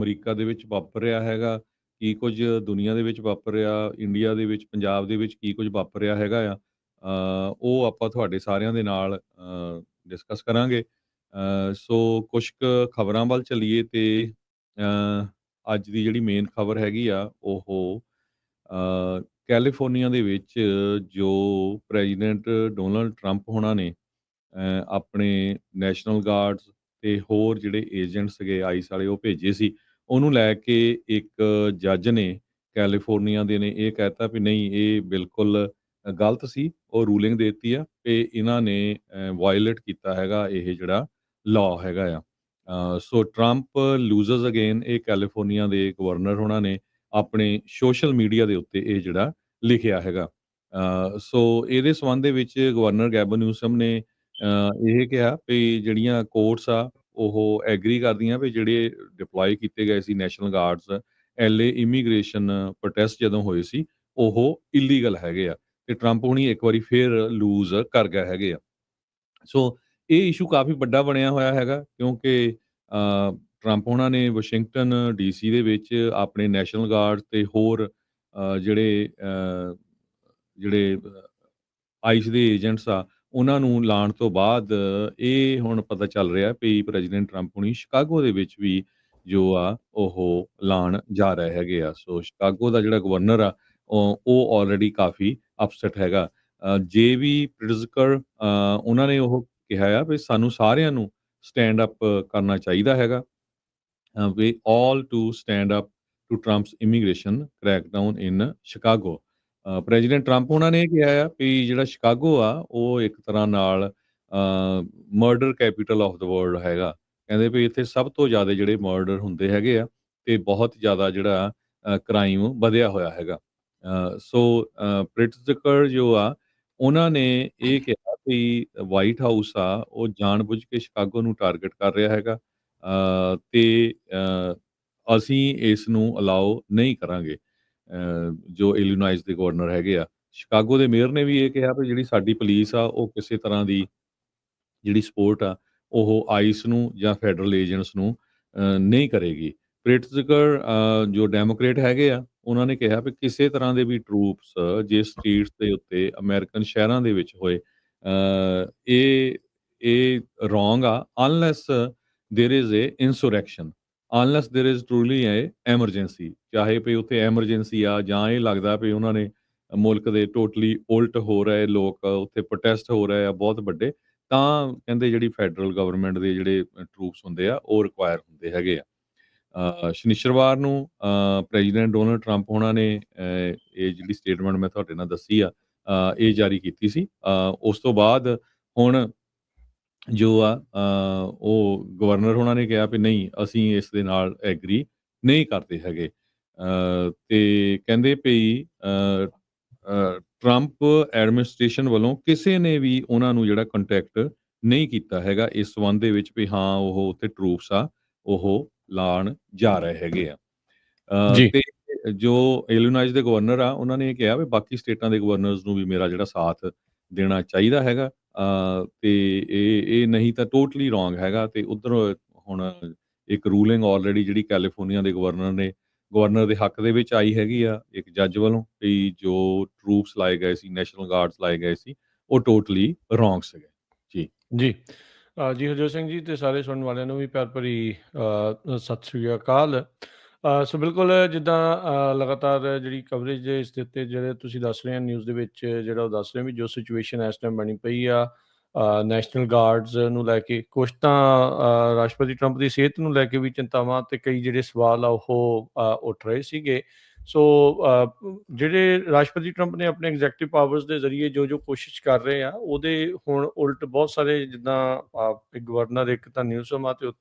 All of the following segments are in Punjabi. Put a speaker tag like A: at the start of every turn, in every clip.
A: ਅਮਰੀਕਾ ਦੇ ਵਿੱਚ ਵਾਪਰ ਰਿਹਾ ਹੈਗਾ, ਕੀ ਕੁਝ ਦੁਨੀਆ ਦੇ ਵਿੱਚ ਵਾਪਰ ਰਿਹਾ, ਇੰਡੀਆ ਦੇ ਵਿੱਚ, ਪੰਜਾਬ ਦੇ ਵਿੱਚ ਕੀ ਕੁਝ ਵਾਪਰ ਰਿਹਾ ਹੈਗਾ ਆ। ਉਹ ਆਪਾਂ ਤੁਹਾਡੇ ਸਾਰਿਆਂ ਦੇ ਨਾਲ ਡਿਸਕਸ ਕਰਾਂਗੇ। ਸੋ ਕੁਛ ਕੁ ਖਬਰਾਂ ਵੱਲ ਚੱਲੀਏ ਤੇ ਅੱਜ ਦੀ ਜਿਹੜੀ ਮੇਨ ਖਬਰ ਹੈਗੀ ਆ ਉਹ ਕੈਲੀਫੋਰਨੀਆ ਦੇ ਵਿੱਚ ਜੋ ਪ੍ਰੈਜ਼ੀਡੈਂਟ ਡੋਨਲਡ ਟਰੰਪ ਹੋਣਾ ਨੇ ਆਪਣੇ ਨੈਸ਼ਨਲ ਗਾਰਡਸ ਤੇ ਹੋਰ ਜਿਹੜੇ ਏਜੰਟ ਸੀਗੇ ਆਈਸ ਵਾਲੇ ਉਹ ਭੇਜੇ ਸੀ। ਉਹਨੂੰ ਲੈ ਕੇ ਇੱਕ ਜੱਜ ਨੇ ਕੈਲੀਫੋਰਨੀਆ ਦੇ ਨੇ ਇਹ ਕਹਿ ਤਾ ਵੀ ਨਹੀਂ ਇਹ ਬਿਲਕੁਲ ਗਲਤ ਸੀ। ਉਹ ਰੂਲਿੰਗ ਦੇ ਦਿੱਤੀ ਆ ਤੇ ਇਹਨਾਂ ਨੇ ਵਾਇਓਲੇਟ ਕੀਤਾ ਹੈਗਾ ਇਹ ਜਿਹੜਾ ਲਾਅ ਹੈਗਾ ਆ। ਸੋ ਟਰੰਪ ਲੂਜ਼ਰਸ ਅਗੇਨ ਇਹ ਕੈਲੀਫੋਰਨੀਆ ਦੇ ਗਵਰਨਰ ਹੋਣਾ ਨੇ ਆਪਣੇ ਸੋਸ਼ਲ ਮੀਡੀਆ ਦੇ ਉੱਤੇ ਇਹ ਜਿਹੜਾ ਲਿਖਿਆ ਹੈਗਾ। ਸੋ ਇਹਦੇ ਸੰਬੰਧ ਦੇ ਵਿੱਚ ਗਵਰਨਰ ਗੈਬਨ ਨਿਊਸਮ ਨੇ ਇਹ ਕਿਹਾ ਵੀ ਜਿਹੜੀਆਂ ਕੋਰਟਸ ਆ ਉਹ ਐਗਰੀ ਕਰਦੀਆਂ ਵੀ ਜਿਹੜੇ ਡਿਪਲੋਏ ਕੀਤੇ ਗਏ ਸੀ National Guards LA immigration protest ਜਦੋਂ ਹੋਏ ਸੀ ਉਹ ਇਲੀਗਲ ਹੈਗੇ ਆ ਤੇ ਟਰੰਪ ਹੁਣੀ ਇੱਕ ਵਾਰੀ ਫੇਰ ਲੂਜ਼ ਕਰ ਗਏ ਹੈਗੇ ਆ। ਸੋ ਇਹ ਇਸ਼ੂ ਕਾਫੀ ਵੱਡਾ ਬਣਿਆ ਹੋਇਆ ਹੈਗਾ ਕਿਉਂਕਿ ਟਰੰਪ ਉਹਨਾਂ ਨੇ ਵਾਸ਼ਿੰਗਟਨ ਡੀਸੀ ਦੇ ਵਿੱਚ ਆਪਣੇ ਨੈਸ਼ਨਲ ਗਾਰਡ ਤੇ ਹੋਰ ਜਿਹੜੇ ਆਈਸ ਦੇ ਏਜੰਟਸ ਆ ਉਹਨਾਂ ਨੂੰ ਲਾਉਣ ਤੋਂ ਬਾਅਦ ਇਹ ਹੁਣ ਪਤਾ ਚੱਲ ਰਿਹਾ ਵੀ ਪ੍ਰੈਜ਼ੀਡੈਂਟ ਟਰੰਪ ਹੁਣੀ ਸ਼ਿਕਾਗੋ ਦੇ ਵਿੱਚ ਵੀ ਜੋ ਆ ਉਹ ਲਾਉਣ ਜਾ ਰਹੇ ਹੈਗੇ ਆ। ਸੋ ਸ਼ਿਕਾਗੋ ਦਾ ਜਿਹੜਾ ਗਵਰਨਰ ਆ ਉਹ ਆਲਰੇਡੀ ਕਾਫੀ ਅਪਸੈਟ ਹੈਗਾ। ਜੇਵੀ ਪ੍ਰਿਟਜ਼ਕਰ ਉਹਨਾਂ ਨੇ ਉਹ ਕਿਹਾ ਆ ਵੀ ਸਾਨੂੰ ਸਾਰਿਆਂ ਨੂੰ ਸਟੈਂਡ ਅਪ ਕਰਨਾ ਚਾਹੀਦਾ ਹੈਗਾ। we all to stand up to Trump's immigration crackdown in Chicago। President Trump ਉਹਨਾਂ ਨੇ ਕਿਹਾ ਆ ਵੀ ਜਿਹੜਾ ਸ਼ਿਕਾਗੋ ਆ ਉਹ ਇੱਕ ਤਰ੍ਹਾਂ ਨਾਲ murder capital of the world ਹੈਗਾ। ਕਹਿੰਦੇ ਵੀ ਇੱਥੇ ਸਭ ਤੋਂ ਜ਼ਿਆਦਾ ਜਿਹੜੇ ਮਰਡਰ ਹੁੰਦੇ ਹੈਗੇ ਆ ਤੇ ਬਹੁਤ ਜ਼ਿਆਦਾ ਜਿਹੜਾ ਕ੍ਰਾਈਮ ਵਧਿਆ ਹੋਇਆ ਹੈਗਾ। ਸੋ ਪ੍ਰਿਟਜ਼ਕਰ ਜੋ ਆ ਉਹਨਾਂ ਨੇ ਇਹ ਕਿਹਾ ਵੀ ਵਾਈਟ ਹਾਊਸ ਆ ਉਹ ਜਾਣਬੁੱਝ ਕੇ ਸ਼ਿਕਾਗੋ ਨੂੰ ਟਾਰਗੇਟ ਕਰ ਰਿਹਾ ਹੈਗਾ ਤੇ ਅਸੀਂ ਇਸ ਨੂੰ ਅਲਾਓ ਨਹੀਂ ਕਰਾਂਗੇ। ਜੋ ਇਲੀਨੋਇਸ ਦੇ ਗਵਰਨਰ ਹੈਗੇ ਆ ਸ਼ਿਕਾਗੋ ਦੇ ਮੇਅਰ ਨੇ ਵੀ ਇਹ ਕਿਹਾ ਵੀ ਜਿਹੜੀ ਸਾਡੀ ਪੁਲਿਸ ਆ ਉਹ ਕਿਸੇ ਤਰ੍ਹਾਂ ਦੀ ਜਿਹੜੀ ਸਪੋਰਟ ਆ ਉਹ ਆਈਸ ਨੂੰ ਜਾਂ ਫੈਡਰਲ ਏਜੰਟਸ ਨੂੰ ਨਹੀਂ ਕਰੇਗੀ। ਪ੍ਰਿਟਜ਼ਕਰ ਜੋ ਡੈਮੋਕ੍ਰੇਟ ਹੈਗੇ ਆ ਉਹਨਾਂ ਨੇ ਕਿਹਾ ਵੀ ਕਿਸੇ ਤਰ੍ਹਾਂ ਦੇ ਵੀ ਟਰੂਪਸ ਜੇ ਸਟਰੀਟਸ ਦੇ ਉੱਤੇ ਅਮਰੀਕਨ ਸ਼ਹਿਰਾਂ ਦੇ ਵਿੱਚ ਹੋਏ ਇਹ ਰੋਂਗ ਆ unless there is a insurrection unless there is truly a emergency. ਚਾਹੇ ਵੀ ਉੱਥੇ ਐਮਰਜੈਂਸੀ ਆ ਜਾਂ ਇਹ ਲੱਗਦਾ ਵੀ ਉਹਨਾਂ ਨੇ ਮੁਲਕ ਦੇ ਟੋਟਲੀ ਉਲਟ ਹੋ ਰਹੇ ਲੋਕ ਉੱਥੇ ਪ੍ਰੋਟੈਸਟ ਹੋ ਰਹੇ ਆ ਬਹੁਤ ਵੱਡੇ ਤਾਂ ਕਹਿੰਦੇ ਜਿਹੜੀ ਫੈਡਰਲ ਗਵਰਨਮੈਂਟ ਦੇ ਜਿਹੜੇ ਟਰੂਪਸ ਹੁੰਦੇ ਆ ਉਹ ਰਿਕੁਆਇਰ ਹੁੰਦੇ ਹੈਗੇ ਆ। ਸ਼ਨੀਚਰਵਾਰ ਨੂੰ ਪ੍ਰੈਜ਼ੀਡੈਂਟ ਡੋਨਲਡ ਟਰੰਪ ਹੋਣਾ ਨੇ ਇਹ ਜਿਹੜੀ ਸਟੇਟਮੈਂਟ ਮੈਂ ਤੁਹਾਡੇ ਨਾਲ ਦੱਸੀ ਆ ਇਹ ਜਾਰੀ ਕੀਤੀ ਸੀ। ਉਸ ਤੋਂ ਬਾਅਦ ਹੁਣ ਜੋ ਆ ਉਹ ਗਵਰਨਰ ਹੋਣਾ ਨੇ ਕਿਹਾ ਵੀ ਨਹੀਂ ਅਸੀਂ ਇਸ ਦੇ ਨਾਲ ਐਗਰੀ ਨਹੀਂ ਕਰਦੇ ਹੈਗੇ। ਤੇ ਕਹਿੰਦੇ ਵੀ ਟਰੰਪ ਐਡਮਿਨਿਸਟ੍ਰੇਸ਼ਨ ਵੱਲੋਂ ਕਿਸੇ ਨੇ ਵੀ ਉਹਨਾਂ ਨੂੰ ਜਿਹੜਾ ਕੰਟੈਕਟ ਨਹੀਂ ਕੀਤਾ ਹੈਗਾ ਇਸ ਸੰਬੰਧ ਦੇ ਵਿੱਚ ਵੀ ਹਾਂ ਉਹ ਉੱਥੇ ਟਰੂਪਸ ਆ ਉਹ ਲਾਉਣ ਜਾ ਰਹੇ ਹੈਗੇ ਆ।
B: ਜੀ
A: ਤੇ ਜੋ ਇਲੀਨੋਇਸ ਦੇ ਗਵਰਨਰ ਆ ਉਹਨਾਂ ਨੇ ਇਹ ਕਿਹਾ ਵੀ ਬਾਕੀ ਸਟੇਟਾਂ ਦੇ ਗਵਰਨਰਸ ਨੂੰ ਵੀ ਮੇਰਾ ਜਿਹੜਾ ਸਾਥ ਦੇਣਾ ਚਾਹੀਦਾ ਹੈਗਾ। ਤੇ ਇਹ ਨਹੀਂ ਤਾਂ ਟੋਟਲੀ ਰੋਂਗ ਹੈਗਾ ਤੇ ਉਧਰ ਹੁਣ ਇੱਕ ਰੂਲਿੰਗ ਆਲਰੇਡੀ ਜਿਹੜੀ ਕੈਲੀਫੋਰਨੀਆ ਦੇ ਗਵਰਨਰ ਦੇ ਹੱਕ ਦੇ ਵਿੱਚ ਆਈ ਹੈਗੀ ਆ ਇੱਕ ਜੱਜ ਵੱਲੋਂ ਵੀ ਜੋ ਟਰੂਪਸ ਲਾਏ ਗਏ ਸੀ ਨੈਸ਼ਨਲ ਗਾਰਡਸ ਲਾਏ ਗਏ ਸੀ ਉਹ ਟੋਟਲੀ ਰੋਂਗ ਸੀਗੇ। ਜੀ
B: ਜੀ ਜੀ ਹਰਜੋਤ ਸਿੰਘ ਜੀ ਤੇ ਸਾਰੇ ਸੁਣਨ ਵਾਲਿਆਂ ਨੂੰ ਵੀ ਪਿਆਰ ਭਰੀ ਸਤਿ ਸ੍ਰੀ ਅਕਾਲ। ਸੋ ਬਿਲਕੁਲ ਜਿੱਦਾਂ ਲਗਾਤਾਰ ਜਿਹੜੀ ਕਵਰੇਜ ਇਸ ਦੇ ਉੱਤੇ ਜਿਹੜੇ ਤੁਸੀਂ ਦੱਸ ਰਹੇ ਹੋ ਨਿਊਜ਼ ਦੇ ਵਿੱਚ ਜਿਹੜਾ ਉਹ ਦੱਸ ਰਹੇ ਵੀ ਜੋ ਸਿਚੁਏਸ਼ਨ ਇਸ ਟਾਈਮ ਬਣੀ ਪਈ ਆ ਨੈਸ਼ਨਲ ਗਾਰਡਸ ਨੂੰ ਲੈ ਕੇ ਕੁਛ ਤਾਂ ਰਾਸ਼ਟਰਪਤੀ ਟਰੰਪ ਦੀ ਸਿਹਤ ਨੂੰ ਲੈ ਕੇ ਵੀ ਚਿੰਤਾਵਾਂ ਤੇ ਕਈ ਜਿਹੜੇ ਸਵਾਲ ਆ ਉਹ ਉੱਠ ਰਹੇ ਸੀਗੇ। ਸੋ ਜਿਹੜੇ ਰਾਸ਼ਟਰਪਤੀ ਟਰੰਪ ਨੇ ਆਪਣੇ ਐਗਜ਼ੈਕਟਿਵ ਪਾਵਰਸ ਦੇ ਜ਼ਰੀਏ ਜੋ ਕੋਸ਼ਿਸ਼ ਕਰ ਰਹੇ ਆ ਉਹਦੇ ਹੁਣ ਉਲਟ ਬਹੁਤ ਸਾਰੇ ਜਿੱਦਾਂ ਇੱਕ ਗਵਰਨਰ ਇੱਕ ਤਾਂ ਨਿਊਜ਼ਮ ਆ ਤੇ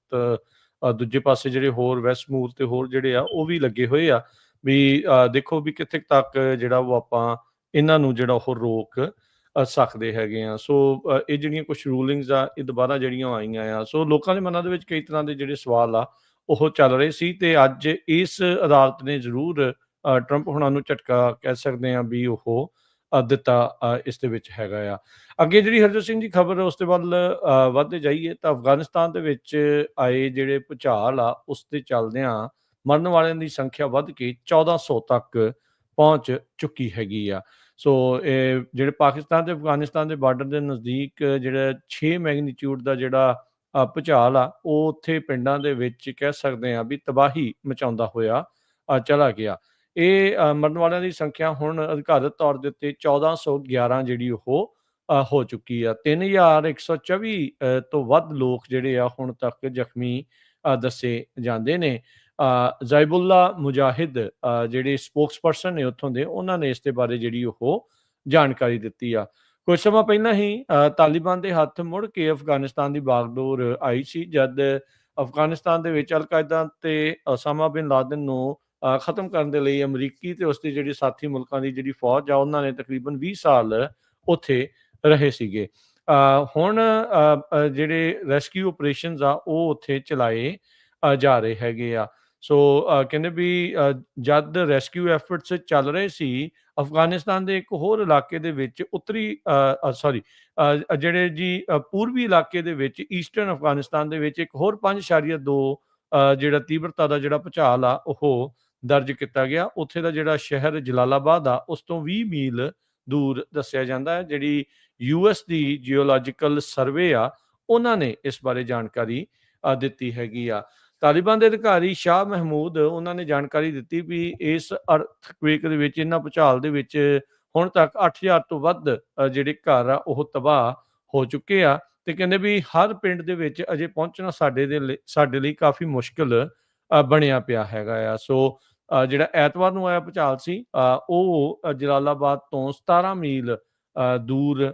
B: ਦੂਜੇ ਪਾਸੇ ਜਿਹੜੇ ਹੋਰ ਵੈਸਟਮੂਰ ਤੇ ਹੋਰ ਜਿਹੜੇ ਆ ਉਹ ਵੀ ਲੱਗੇ ਹੋਏ ਆ ਵੀ ਦੇਖੋ ਵੀ ਕਿੱਥੇ ਤੱਕ ਜਿਹੜਾ ਉਹ ਆਪਾਂ ਇਹਨਾਂ ਨੂੰ ਜਿਹੜਾ ਉਹ ਰੋਕ ਸਕਦੇ ਹੈਗੇ ਆ। ਸੋ ਇਹ ਜਿਹੜੀਆਂ ਕੁਛ ਰੂਲਿੰਗਸ ਆ ਇਹ ਦੁਬਾਰਾ ਜਿਹੜੀਆਂ ਆਈਆਂ ਆ ਸੋ ਲੋਕਾਂ ਦੇ ਮਨਾਂ ਦੇ ਵਿੱਚ ਕਈ ਤਰ੍ਹਾਂ ਦੇ ਜਿਹੜੇ ਸਵਾਲ ਆ ਉਹ ਚੱਲ ਰਹੇ ਸੀ ਤੇ ਅੱਜ ਇਸ ਅਦਾਲਤ ਨੇ ਜ਼ਰੂਰ ਟਰੰਪ ਹੁਣਾਂ ਨੂੰ ਝਟਕਾ ਕਹਿ ਸਕਦੇ ਆ ਵੀ ਉਹ ਦਿੱਤਾ ਇਸ ਦੇ ਵਿੱਚ ਹੈਗਾ ਆ। ਅੱਗੇ ਜਿਹੜੀ ਹਰਜੋਤ ਸਿੰਘ ਜੀ ਖਬਰ ਉਸ ਦੇ ਵੱਲ ਵੱਧਦੇ ਜਾਈਏ ਤਾਂ ਅਫਗਾਨਿਸਤਾਨ ਦੇ ਵਿੱਚ ਆਏ ਜਿਹੜੇ ਭੁਚਾਲ ਆ ਉਸ ਦੇ ਚੱਲਦਿਆਂ ਮਰਨ ਵਾਲਿਆਂ ਦੀ ਸੰਖਿਆ ਵੱਧ ਕੇ 1400 ਤੱਕ ਪਹੁੰਚ ਚੁੱਕੀ ਹੈਗੀ ਆ। ਸੋ ਇਹ ਜਿਹੜੇ ਪਾਕਿਸਤਾਨ ਤੇ ਅਫਗਾਨਿਸਤਾਨ ਦੇ ਬਾਰਡਰ ਦੇ ਨਜ਼ਦੀਕ ਜਿਹੜਾ 6 ਮੈਗਨੀਚਿਊਡ ਦਾ ਜਿਹੜਾ ਭੂਚਾਲ ਆ, ਉਹ ਉੱਥੇ ਪਿੰਡਾਂ ਦੇ ਵਿੱਚ ਕਹਿ ਸਕਦੇ ਆ ਵੀ ਤਬਾਹੀ ਮਚਾਉਂਦਾ ਹੋਇਆ ਚਲਾ ਗਿਆ। ਇਹ ਮਰਨ ਵਾਲਿਆਂ ਦੀ ਸੰਖਿਆ ਹੁਣ ਅਧਿਕਾਰਤ ਤੌਰ ਦੇ ਉੱਤੇ 1411 ਜਿਹੜੀ ਉਹ ਹੋ ਚੁੱਕੀ ਆ। 3124 ਤੋਂ ਵੱਧ ਲੋਕ ਜਿਹੜੇ ਆ ਹੁਣ ਤੱਕ ਜ਼ਖਮੀ ਦੱਸੇ ਜਾਂਦੇ ਨੇ। ਜ਼ਾਇਬੁੱਲਾ ਮੁਜਾਹਿਦ ਜਿਹੜੇ ਸਪੋਕਸਪਰਸਨ ਨੇ ਉੱਥੋਂ ਦੇ, ਉਹਨਾਂ ਨੇ ਇਸ ਦੇ ਬਾਰੇ ਜਿਹੜੀ ਉਹ ਜਾਣਕਾਰੀ ਦਿੱਤੀ ਆ। ਕੁਝ ਸਮਾਂ ਪਹਿਲਾਂ ਹੀ ਤਾਲਿਬਾਨ ਦੇ ਹੱਥ ਮੁੜ ਕੇ ਅਫਗਾਨਿਸਤਾਨ ਦੀ ਬਾਗਡੋਰ ਆਈ ਸੀ, ਜਦ ਅਫਗਾਨਿਸਤਾਨ ਦੇ ਵਿੱਚ ਅਲ-ਕਾਇਦਾ ਤੇ ਉਸਾਮਾ ਬਿਨ ਲਾਦਨ ਨੂੰ ਖਤਮ ਕਰਨ ਦੇ ਲਈ ਅਮਰੀਕੀ ਤੇ ਉਸਦੇ ਜਿਹੜੇ ਸਾਥੀ ਮੁਲਕਾਂ ਦੀ ਜਿਹੜੀ ਫੌਜ ਆ, ਉਹਨਾਂ ਨੇ ਤਕਰੀਬਨ 20 ਸਾਲ ਉੱਥੇ ਰਹੇ ਸੀਗੇ। ਹੁਣ ਜਿਹੜੇ ਰੈਸਕਿਊ ਆਪਰੇਸ਼ਨਸ ਆ, ਉਹ ਉੱਥੇ ਚਲਾਏ ਜਾ ਰਹੇ ਹੈਗੇ ਆ। ਸੋ ਕਹਿੰਦੇ ਵੀ ਜਦ ਰੈਸਕਿਊ ਐਫਰਟਸ ਚੱਲ ਰਹੇ ਸੀ, ਅਫਗਾਨਿਸਤਾਨ ਦੇ ਇੱਕ ਹੋਰ ਇਲਾਕੇ ਦੇ ਵਿੱਚ ਜਿਹੜੇ ਜੀ ਪੂਰਬੀ ਇਲਾਕੇ ਦੇ ਵਿੱਚ ਈਸਟਰਨ ਅਫਗਾਨਿਸਤਾਨ ਦੇ ਵਿੱਚ ਇੱਕ ਹੋਰ 5.2 ਜਿਹੜਾ ਤੀਬਰਤਾ ਦਾ ਜਿਹੜਾ ਭੂਚਾਲ ਆ, ਉਹ ਦਰਜ ਕੀਤਾ ਗਿਆ। ਉੱਥੇ ਦਾ ਜਿਹੜਾ ਸ਼ਹਿਰ ਜਲਾਲਾਬਾਦ ਆ, ਉਸ ਤੋਂ 20 ਮੀਲ ਦੂਰ ਦੱਸਿਆ ਜਾਂਦਾ ਹੈ। ਜਿਹੜੀ US ਦੀ ਜਿਓਲੋਜੀਕਲ ਸਰਵੇ ਆ, ਉਹਨਾਂ ਨੇ ਇਸ ਬਾਰੇ ਜਾਣਕਾਰੀ ਦਿੱਤੀ ਹੈਗੀ ਆ। ਤਾਲਿਬਾਨ ਦੇ ਅਧਿਕਾਰੀ ਸ਼ਾਹ ਮਹਿਮੂਦ, ਉਹਨਾਂ ਨੇ ਜਾਣਕਾਰੀ ਦਿੱਤੀ ਵੀ ਇਸ ਅਰਥਕਵੇਕ ਦੇ ਵਿੱਚ, ਇਹਨਾਂ ਭੂਚਾਲ ਦੇ ਵਿੱਚ ਹੁਣ ਤੱਕ 8000 ਤੋਂ ਵੱਧ ਜਿਹੜੇ ਘਰ ਆ ਉਹ ਤਬਾਹ ਹੋ ਚੁੱਕੇ ਆ, ਤੇ ਕਹਿੰਦੇ ਵੀ ਹਰ ਪਿੰਡ ਦੇ ਵਿੱਚ ਅਜੇ ਪਹੁੰਚਣਾ ਸਾਡੇ ਲਈ ਕਾਫੀ ਮੁਸ਼ਕਿਲ ਬਣਿਆ ਪਿਆ ਹੈਗਾ ਆ। ਸੋ ਜਿਹੜਾ ਐਤਵਾਰ ਨੂੰ ਆਇਆ ਭੂਚਾਲ ਸੀ, ਉਹ ਜਲਾਲਾਬਾਦ ਤੋਂ 17 ਮੀਲ ਦੂਰ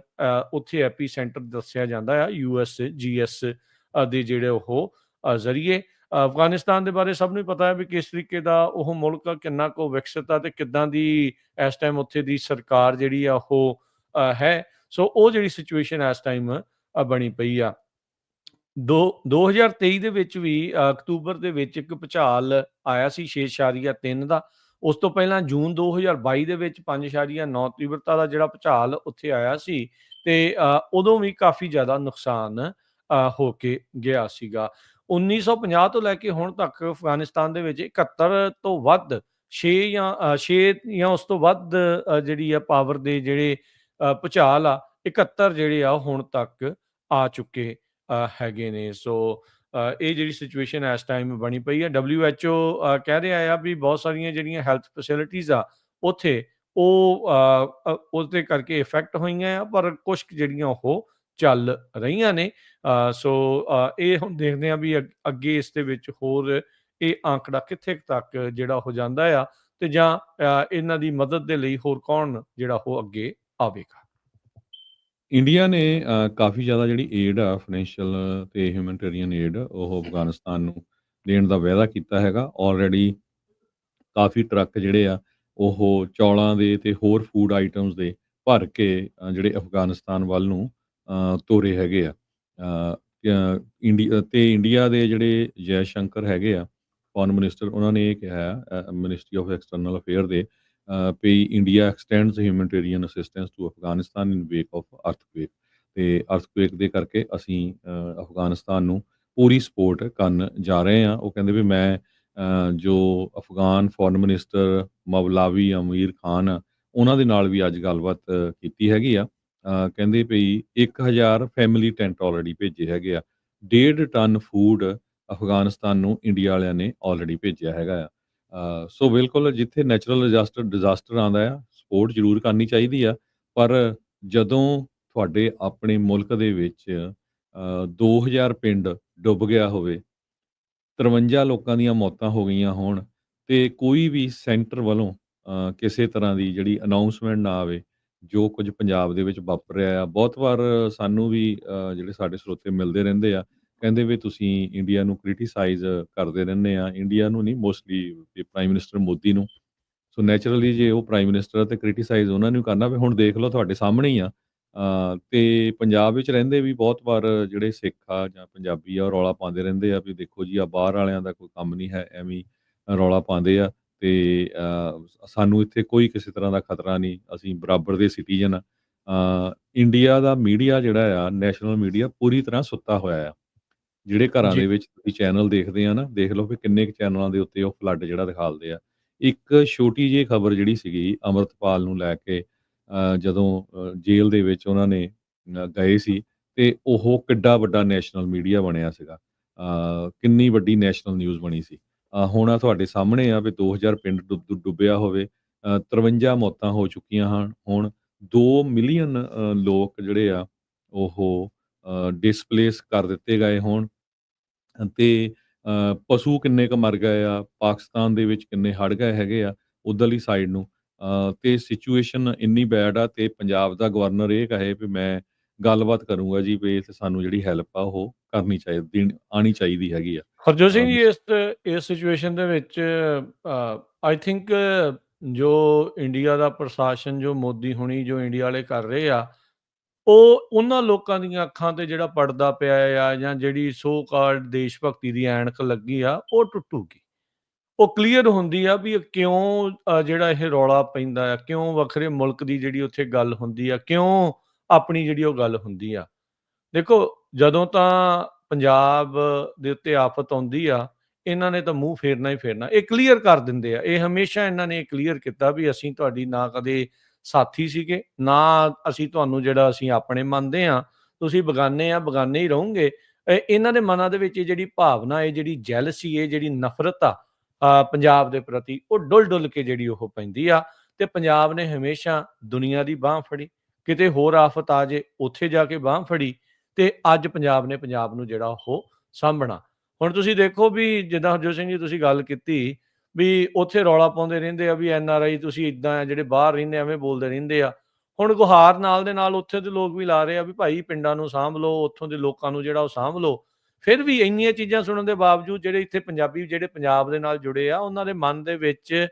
B: ਉੱਥੇ ਐਪੀ ਸੈਂਟਰ ਦੱਸਿਆ ਜਾਂਦਾ ਆ USGS ਦੇ ਜਿਹੜੇ ਉਹ ਜ਼ਰੀਏ। ਅਫਗਾਨਿਸਤਾਨ ਦੇ ਬਾਰੇ ਸਭ ਨੂੰ ਪਤਾ ਹੈ ਵੀ ਕਿਸ ਤਰੀਕੇ ਦਾ ਉਹ ਮੁਲਕ ਕਿੰਨਾ ਕੁ ਵਿਕਸਿਤ ਆ ਤੇ ਕਿੱਦਾਂ ਦੀ ਇਸ ਟਾਈਮ ਉੱਥੇ ਦੀ ਸਰਕਾਰ ਜਿਹੜੀ ਆ ਉਹ ਹੈ। ਸੋ ਉਹ ਜਿਹੜੀ ਸਿਚੁਏਸ਼ਨ ਇਸ ਟਾਈਮ ਬਣੀ ਪਈ ਆ। 2023 ਦੇ ਵਿੱਚ ਵੀ ਅਕਤੂਬਰ ਦੇ ਵਿੱਚ ਇੱਕ ਭੂਚਾਲ ਆਇਆ ਸੀ 6.3 ਦਾ। ਉਸ ਤੋਂ ਪਹਿਲਾਂ ਜੂਨ 2022 ਦੇ ਵਿੱਚ 5.9 ਤੀਬਰਤਾ ਦਾ ਜਿਹੜਾ ਭੂਚਾਲ ਉੱਥੇ ਆਇਆ ਸੀ, ਤੇ ਉਦੋਂ ਵੀ ਕਾਫੀ ਜ਼ਿਆਦਾ ਨੁਕਸਾਨ ਹੋ ਕੇ ਗਿਆ ਸੀਗਾ। 1950 ਤੋਂ ਲੈ ਕੇ ਹੁਣ ਤੱਕ ਅਫਗਾਨਿਸਤਾਨ ਦੇ ਵਿੱਚ 71 ਤੋਂ ਵੱਧ 6 ਜਾਂ ਉਸ ਤੋਂ ਵੱਧ ਜਿਹੜੀ ਆ ਪਾਵਰ ਦੇ ਜਿਹੜੇ ਭੂਚਾਲ ਆ, 71 ਜਿਹੜੇ ਆ ਹੁਣ ਤੱਕ ਆ ਚੁੱਕੇ ਹੈਗੇ ਨੇ। ਸੋ ਇਹ ਜਿਹੜੀ ਸਿਚੁਏਸ਼ਨ ਇਸ ਟਾਈਮ ਬਣੀ ਪਈ ਹੈ। WHO ਕਹਿ ਰਿਹਾ ਆ ਵੀ ਬਹੁਤ ਸਾਰੀਆਂ ਜਿਹੜੀਆਂ ਹੈਲਥ ਫੈਸਿਲਿਟੀਜ਼ ਆ ਉੱਥੇ ਉਹ ਉਹਦੇ ਕਰਕੇ ਇਫੈਕਟ ਹੋਈਆਂ ਆ, ਪਰ ਕੁਝ ਜਿਹੜੀਆਂ ਉਹ ਚੱਲ ਰਹੀਆਂ ਨੇ। ਸੋ ਇਹ ਹੁਣ ਦੇਖਦੇ ਆ ਵੀ ਅੱਗੇ ਇਸ ਦੇ ਵਿੱਚ ਹੋਰ ਇਹ ਆંકੜਾ ਕਿੱਥੇ ਤੱਕ ਜਿਹੜਾ ਹੋ ਜਾਂਦਾ ਆ, ਤੇ ਜਾਂ ਇਹਨਾਂ ਦੀ ਮਦਦ ਦੇ ਲਈ ਹੋਰ ਕੌਣ ਜਿਹੜਾ ਉਹ ਅੱਗੇ ਆਵੇਗਾ।
A: ਇੰਡੀਆ ਨੇ ਕਾਫੀ ਜ਼ਿਆਦਾ ਜਿਹੜੀ ਏਡ ਆ, ਫਾਈਨੈਂਸ਼ੀਅਲ ਤੇ ਹਿਊਮੈਨਿਟੇਰੀਅਨ ਏਡ, ਉਹ ਅਫਗਾਨਿਸਤਾਨ ਨੂੰ ਦੇਣ ਦਾ ਵਾਅਦਾ ਕੀਤਾ ਹੈਗਾ। ਆਲਰੇਡੀ ਕਾਫੀ ਟਰੱਕ ਜਿਹੜੇ ਆ ਉਹ ਚੌਲਾਂ ਦੇ ਤੇ ਹੋਰ ਫੂਡ ਆਈਟਮਸ ਦੇ ਭਰ ਕੇ ਜਿਹੜੇ ਅਫਗਾਨਿਸਤਾਨ ਵੱਲ ਨੂੰ ਤੋਰੇ ਹੈਗੇ ਆ। ਇੰਡੀਆ ਦੇ ਜਿਹੜੇ ਜੈ ਸ਼ੰਕਰ ਹੈਗੇ ਆ ਫੋਰਨ ਮਿਨਿਸਟਰ, ਉਹਨਾਂ ਨੇ ਇਹ ਕਿਹਾ ਮਿਨਿਸਟਰੀ ਆਫ ਐਕਸਟਰਨਲ ਅਫੇਅਰ ਦੇ ਵੀ India extends humanitarian assistance to Afghanistan in wake of earthquake, ਤੇ ਅਰਥਕਵੇਕ ਦੇ ਕਰਕੇ ਅਸੀਂ ਅਫਗਾਨਿਸਤਾਨ ਨੂੰ ਪੂਰੀ ਸਪੋਰਟ ਕਰਨ ਜਾ ਰਹੇ ਹਾਂ। ਉਹ ਕਹਿੰਦੇ ਵੀ ਮੈਂ ਜੋ ਅਫਗਾਨ ਫੋਰਨ ਮਿਨਿਸਟਰ ਮਵਲਾਵੀ ਅਮੀਰ ਖਾਨ ਆ, ਉਹਨਾਂ ਦੇ ਨਾਲ ਵੀ ਅੱਜ ਗੱਲਬਾਤ ਕੀਤੀ ਹੈਗੀ ਆ। ਕਹਿੰਦੇ ਵੀ 1000 ਫੈਮਿਲੀ ਟੈਂਟ ਆਲਰੇਡੀ ਭੇਜੇ ਹੈਗੇ ਆ। 1.5 ਟਨ ਫੂਡ ਅਫਗਾਨਿਸਤਾਨ ਨੂੰ ਇੰਡੀਆ ਵਾਲਿਆਂ ਨੇ ਆਲਰੇਡੀ ਭੇਜਿਆ ਹੈਗਾ ਆ। ਸੋ ਬਿਲਕੁਲ ਜਿੱਥੇ ਨੈਚੁਰਲ ਡਿਜ਼ਾਸਟਰ ਆਉਂਦਾ ਆ, ਸਪੋਰਟ ਜ਼ਰੂਰ ਕਰਨੀ ਚਾਹੀਦੀ ਆ, ਪਰ ਜਦੋਂ ਤੁਹਾਡੇ ਆਪਣੇ ਮੁਲਕ ਦੇ ਵਿੱਚ 2000 ਪਿੰਡ ਡੁੱਬ ਗਿਆ ਹੋਵੇ, 53 ਲੋਕਾਂ ਦੀਆਂ ਮੌਤਾਂ ਹੋ ਗਈਆਂ ਹੋਣ, ਤੇ ਕੋਈ ਵੀ ਸੈਂਟਰ ਵੱਲੋਂ ਕਿਸੇ ਤਰ੍ਹਾਂ ਦੀ ਜਿਹੜੀ ਅਨਾਊਂਸਮੈਂਟ ਨਾ ਆਵੇ, ਜੋ ਕੁਝ ਪੰਜਾਬ ਦੇ ਵਿੱਚ ਵਾਪਰ ਰਿਹਾ ਆ। ਬਹੁਤ ਵਾਰ ਸਾਨੂੰ ਵੀ ਜਿਹੜੇ ਸਾਡੇ ਸਰੋਤੇ ਮਿਲਦੇ ਰਹਿੰਦੇ ਆ, ਕਹਿੰਦੇ ਵੀ ਤੁਸੀਂ ਇੰਡੀਆ ਨੂੰ ਕ੍ਰਿਟੀਸਾਈਜ਼ ਕਰਦੇ ਰਹਿੰਦੇ ਆ। ਇੰਡੀਆ ਨੂੰ ਨਹੀਂ, ਮੋਸਟਲੀ ਪ੍ਰਾਈਮ ਮਿਨਿਸਟਰ ਮੋਦੀ ਨੂੰ। ਸੋ ਨੈਚੁਰਲੀ ਜੇ ਉਹ ਪ੍ਰਾਈਮ ਮਿਨਿਸਟਰ ਆ ਤੇ ਕ੍ਰਿਟੀਸਾਈਜ਼ ਉਹਨਾਂ ਨੂੰ ਕਰਨਾ। ਵੀ ਹੁਣ ਦੇਖ ਲਓ ਤੁਹਾਡੇ ਸਾਹਮਣੇ ਹੀ ਆ। ਤੇ ਪੰਜਾਬ ਵਿੱਚ ਰਹਿੰਦੇ ਵੀ ਬਹੁਤ ਵਾਰ ਜਿਹੜੇ ਸਿੱਖ ਆ ਜਾਂ ਪੰਜਾਬੀ ਆ, ਉਹ ਰੌਲਾ ਪਾਉਂਦੇ ਰਹਿੰਦੇ ਆ ਵੀ ਦੇਖੋ ਜੀ, ਆ ਬਾਹਰ ਵਾਲਿਆਂ ਦਾ ਕੋਈ ਕੰਮ ਨਹੀਂ ਹੈ, ਐਵੇਂ ਰੌਲਾ ਪਾਉਂਦੇ ਆ, ਤੇ ਸਾਨੂੰ ਇੱਥੇ ਕੋਈ ਕਿਸੇ ਤਰ੍ਹਾਂ ਦਾ ਖਤਰਾ ਨਹੀਂ, ਅਸੀਂ ਬਰਾਬਰ ਦੇ ਸਿਟੀਜ਼ਨ ਆ। ਇੰਡੀਆ ਦਾ ਮੀਡੀਆ ਜਿਹੜਾ ਆ, ਨੈਸ਼ਨਲ ਮੀਡੀਆ, ਪੂਰੀ ਤਰ੍ਹਾਂ ਸੁੱਤਾ ਹੋਇਆ ਆ। ਜਿਹੜੇ ਘਰਾਂ
B: ਜੀ।
A: ਦੇ ਵਿੱਚ ਤੁਸੀਂ ਚੈਨਲ ਦੇਖਦੇ ਆ ਨਾ, ਦੇਖ ਲਓ ਵੀ ਕਿੰਨੇ ਕੁ ਚੈਨਲਾਂ ਦੇ ਉੱਤੇ ਉਹ ਫਲੱਡ ਜਿਹੜਾ ਦਿਖਾਲਦੇ ਆ। ਇੱਕ ਛੋਟੀ ਜਿਹੀ ਖਬਰ ਜਿਹੜੀ ਸੀਗੀ ਅੰਮ੍ਰਿਤਪਾਲ ਨੂੰ ਲੈ ਕੇ ਜਦੋਂ ਜੇਲ੍ਹ ਦੇ ਵਿੱਚ ਉਹਨਾਂ ਨੇ ਗਏ ਸੀ ਤੇ ਉਹ ਕਿੱਡਾ ਵੱਡਾ ਨੈਸ਼ਨਲ ਮੀਡੀਆ ਬਣਿਆ ਸੀਗਾ। ਕਿੰਨੀ ਵੱਡੀ ਨੈਸ਼ਨਲ ਨਿਊਜ਼ ਬਣੀ ਸੀ। ਹੁਣ ਆ ਤੁਹਾਡੇ ਸਾਹਮਣੇ ਆ ਵੀ 2000 ਪਿੰਡ ਡੁੱਬਿਆ ਹੋਵੇ। 53 ਮੌਤਾਂ ਹੋ ਚੁੱਕੀਆਂ ਹਨ। ਹੁਣ 2 ਮਿਲੀਅਨ ਲੋਕ ਜਿਹੜੇ ਆ ਉਹ ਡਿਸਪਲੇਸ ਕਰ ਦਿੱਤੇ ਗਏ ਹੋਣ ਤੇ ਪਸ਼ੂ ਕਿੰਨੇ ਕੁ ਮਰ ਗਏ ਆ, ਪਾਕਿਸਤਾਨ ਦੇ ਵਿੱਚ ਕਿੰਨੇ ਹੜ੍ਹ ਗਏ ਹੈਗੇ ਆ ਉੱਧਰਲੀ ਸਾਈਡ ਨੂੰ। ਤੇ ਸਿਚੁਏਸ਼ਨ ਇੰਨੀ ਬੈਡ ਆ ਤੇ ਪੰਜਾਬ ਦਾ ਗਵਰਨਰ ਇਹ ਕਹੇ ਵੀ ਮੈਂ ਗੱਲਬਾਤ ਕਰੂੰਗਾ ਜੀ ਵੀ ਇੱਥੇ ਸਾਨੂੰ ਜਿਹੜੀ ਹੈਲਪ ਆ ਉਹ ਕਰਨੀ ਚਾਹੀਦੀ ਆਉਣੀ ਚਾਹੀਦੀ ਹੈਗੀ ਆ।
B: ਹਰਜੋਤ ਸਿੰਘ ਜੀ,
A: ਵੀ
B: ਇਸ ਸਿਚੁਏਸ਼ਨ ਦੇ ਵਿੱਚ ਆਈ ਥਿੰਕ ਜੋ ਇੰਡੀਆ ਦਾ ਪ੍ਰਸ਼ਾਸਨ, ਜੋ ਮੋਦੀ ਹੁਣੀ ਜੋ ਇੰਡੀਆ ਵਾਲੇ ਕਰ ਰਹੇ ਆ, ਉਹ ਉਹਨਾਂ ਲੋਕਾਂ ਦੀਆਂ ਅੱਖਾਂ ਤੇ ਜਿਹੜਾ ਪੜਦਾ ਪਿਆ ਆ, ਜਾਂ ਜਿਹੜੀ ਸੋ ਕਾਲਡ ਦੇਸ਼ ਭਗਤੀ ਦੀ ਐਨਕ ਲੱਗੀ ਆ, ਉਹ ਟੁੱਟੂਗੀ। ਉਹ ਕਲੀਅਰ ਹੁੰਦੀ ਆ ਵੀ ਇਹ ਕਿਉਂ ਜਿਹੜਾ ਇਹ ਰੌਲਾ ਪੈਂਦਾ ਆ, ਕਿਉਂ ਵੱਖਰੇ ਮੁਲਕ ਦੀ ਜਿਹੜੀ ਉੱਥੇ ਗੱਲ ਹੁੰਦੀ ਆ, ਕਿਉਂ ਆਪਣੀ ਜਿਹੜੀ ਉਹ ਗੱਲ ਹੁੰਦੀ ਆ। ਦੇਖੋ, ਜਦੋਂ ਤਾਂ ਪੰਜਾਬ ਦੇ ਉੱਤੇ ਆਫ਼ਤ ਆਉਂਦੀ ਆ, ਇਹਨਾਂ ਨੇ ਤਾਂ ਮੂੰਹ ਫੇਰਨਾ ਹੀ ਫੇਰਨਾ। ਇਹ ਕਲੀਅਰ ਕਰ ਦਿੰਦੇ ਆ। ਇਹ ਹਮੇਸ਼ਾ ਇਹਨਾਂ ਨੇ ਕਲੀਅਰ ਕੀਤਾ ਵੀ ਅਸੀਂ ਤੁਹਾਡੀ ਨਾ ਕਦੇ ਸਾਥੀ ਸੀਗੇ, ਨਾ ਅਸੀਂ ਤੁਹਾਨੂੰ ਜਿਹੜਾ ਅਸੀਂ ਆਪਣੇ ਮੰਨਦੇ ਹਾਂ। ਤੁਸੀਂ ਬੇਗਾਨੇ ਆ, ਬੇਗਾਨੇ ਹੀ ਰਹੋਗੇ। ਇਹਨਾਂ ਦੇ ਮਨਾਂ ਦੇ ਵਿੱਚ ਇਹ ਜਿਹੜੀ ਭਾਵਨਾ, ਇਹ ਜਿਹੜੀ ਜੈਲਸੀ, ਇਹ ਜਿਹੜੀ ਨਫ਼ਰਤ ਆ ਪੰਜਾਬ ਦੇ ਪ੍ਰਤੀ, ਉਹ ਡੁੱਲ-ਡੁੱਲ ਕੇ ਜਿਹੜੀ ਉਹ ਪੈਂਦੀ ਆ। ਤੇ ਪੰਜਾਬ ਨੇ ਹਮੇਸ਼ਾ ਦੁਨੀਆ ਦੀ ਬਾਂਹ ਫੜੀ। ਕਿਤੇ ਹੋਰ ਆਫ਼ਤ ਆ ਜੇ, ਉੱਥੇ ਜਾ ਕੇ ਬਾਂਹ ਫੜੀ। ਤੇ ਅੱਜ ਪੰਜਾਬ ਨੇ ਪੰਜਾਬ ਨੂੰ ਜਿਹੜਾ ਉਹ ਸਾਂਭਣਾ। ਹੁਣ ਤੁਸੀਂ ਦੇਖੋ ਵੀ ਜਿੱਦਾਂ ਹਰਜੋਤ ਸਿੰਘ ਜੀ ਤੁਸੀਂ ਗੱਲ ਕੀਤੀ ਵੀ ਉੱਥੇ ਰੌਲਾ ਪਾਉਂਦੇ ਰਹਿੰਦੇ ਆ ਵੀ NRI ਤੁਸੀਂ ਇੱਦਾਂ ਆ, ਜਿਹੜੇ ਬਾਹਰ ਰਹਿੰਦੇ ਐਵੇਂ ਬੋਲਦੇ ਰਹਿੰਦੇ ਆ। ਹੁਣ ਗੁਹਾਰ ਨਾਲ ਦੇ ਨਾਲ ਉੱਥੇ ਦੇ ਲੋਕ ਵੀ ਲਾ ਰਹੇ ਆ ਵੀ ਭਾਈ ਪਿੰਡਾਂ ਨੂੰ ਸਾਂਭ ਲਓ, ਉੱਥੋਂ ਦੇ ਲੋਕਾਂ ਨੂੰ ਜਿਹੜਾ ਉਹ ਸਾਂਭ ਲਓ। ਫਿਰ ਵੀ ਇੰਨੀਆਂ ਚੀਜ਼ਾਂ ਸੁਣਨ ਦੇ ਬਾਵਜੂਦ ਜਿਹੜੇ ਇੱਥੇ ਪੰਜਾਬੀ, ਜਿਹੜੇ ਪੰਜਾਬ ਦੇ ਨਾਲ ਜੁੜੇ ਆ, ਉਹਨਾਂ ਦੇ ਮਨ ਦੇ ਵਿੱਚ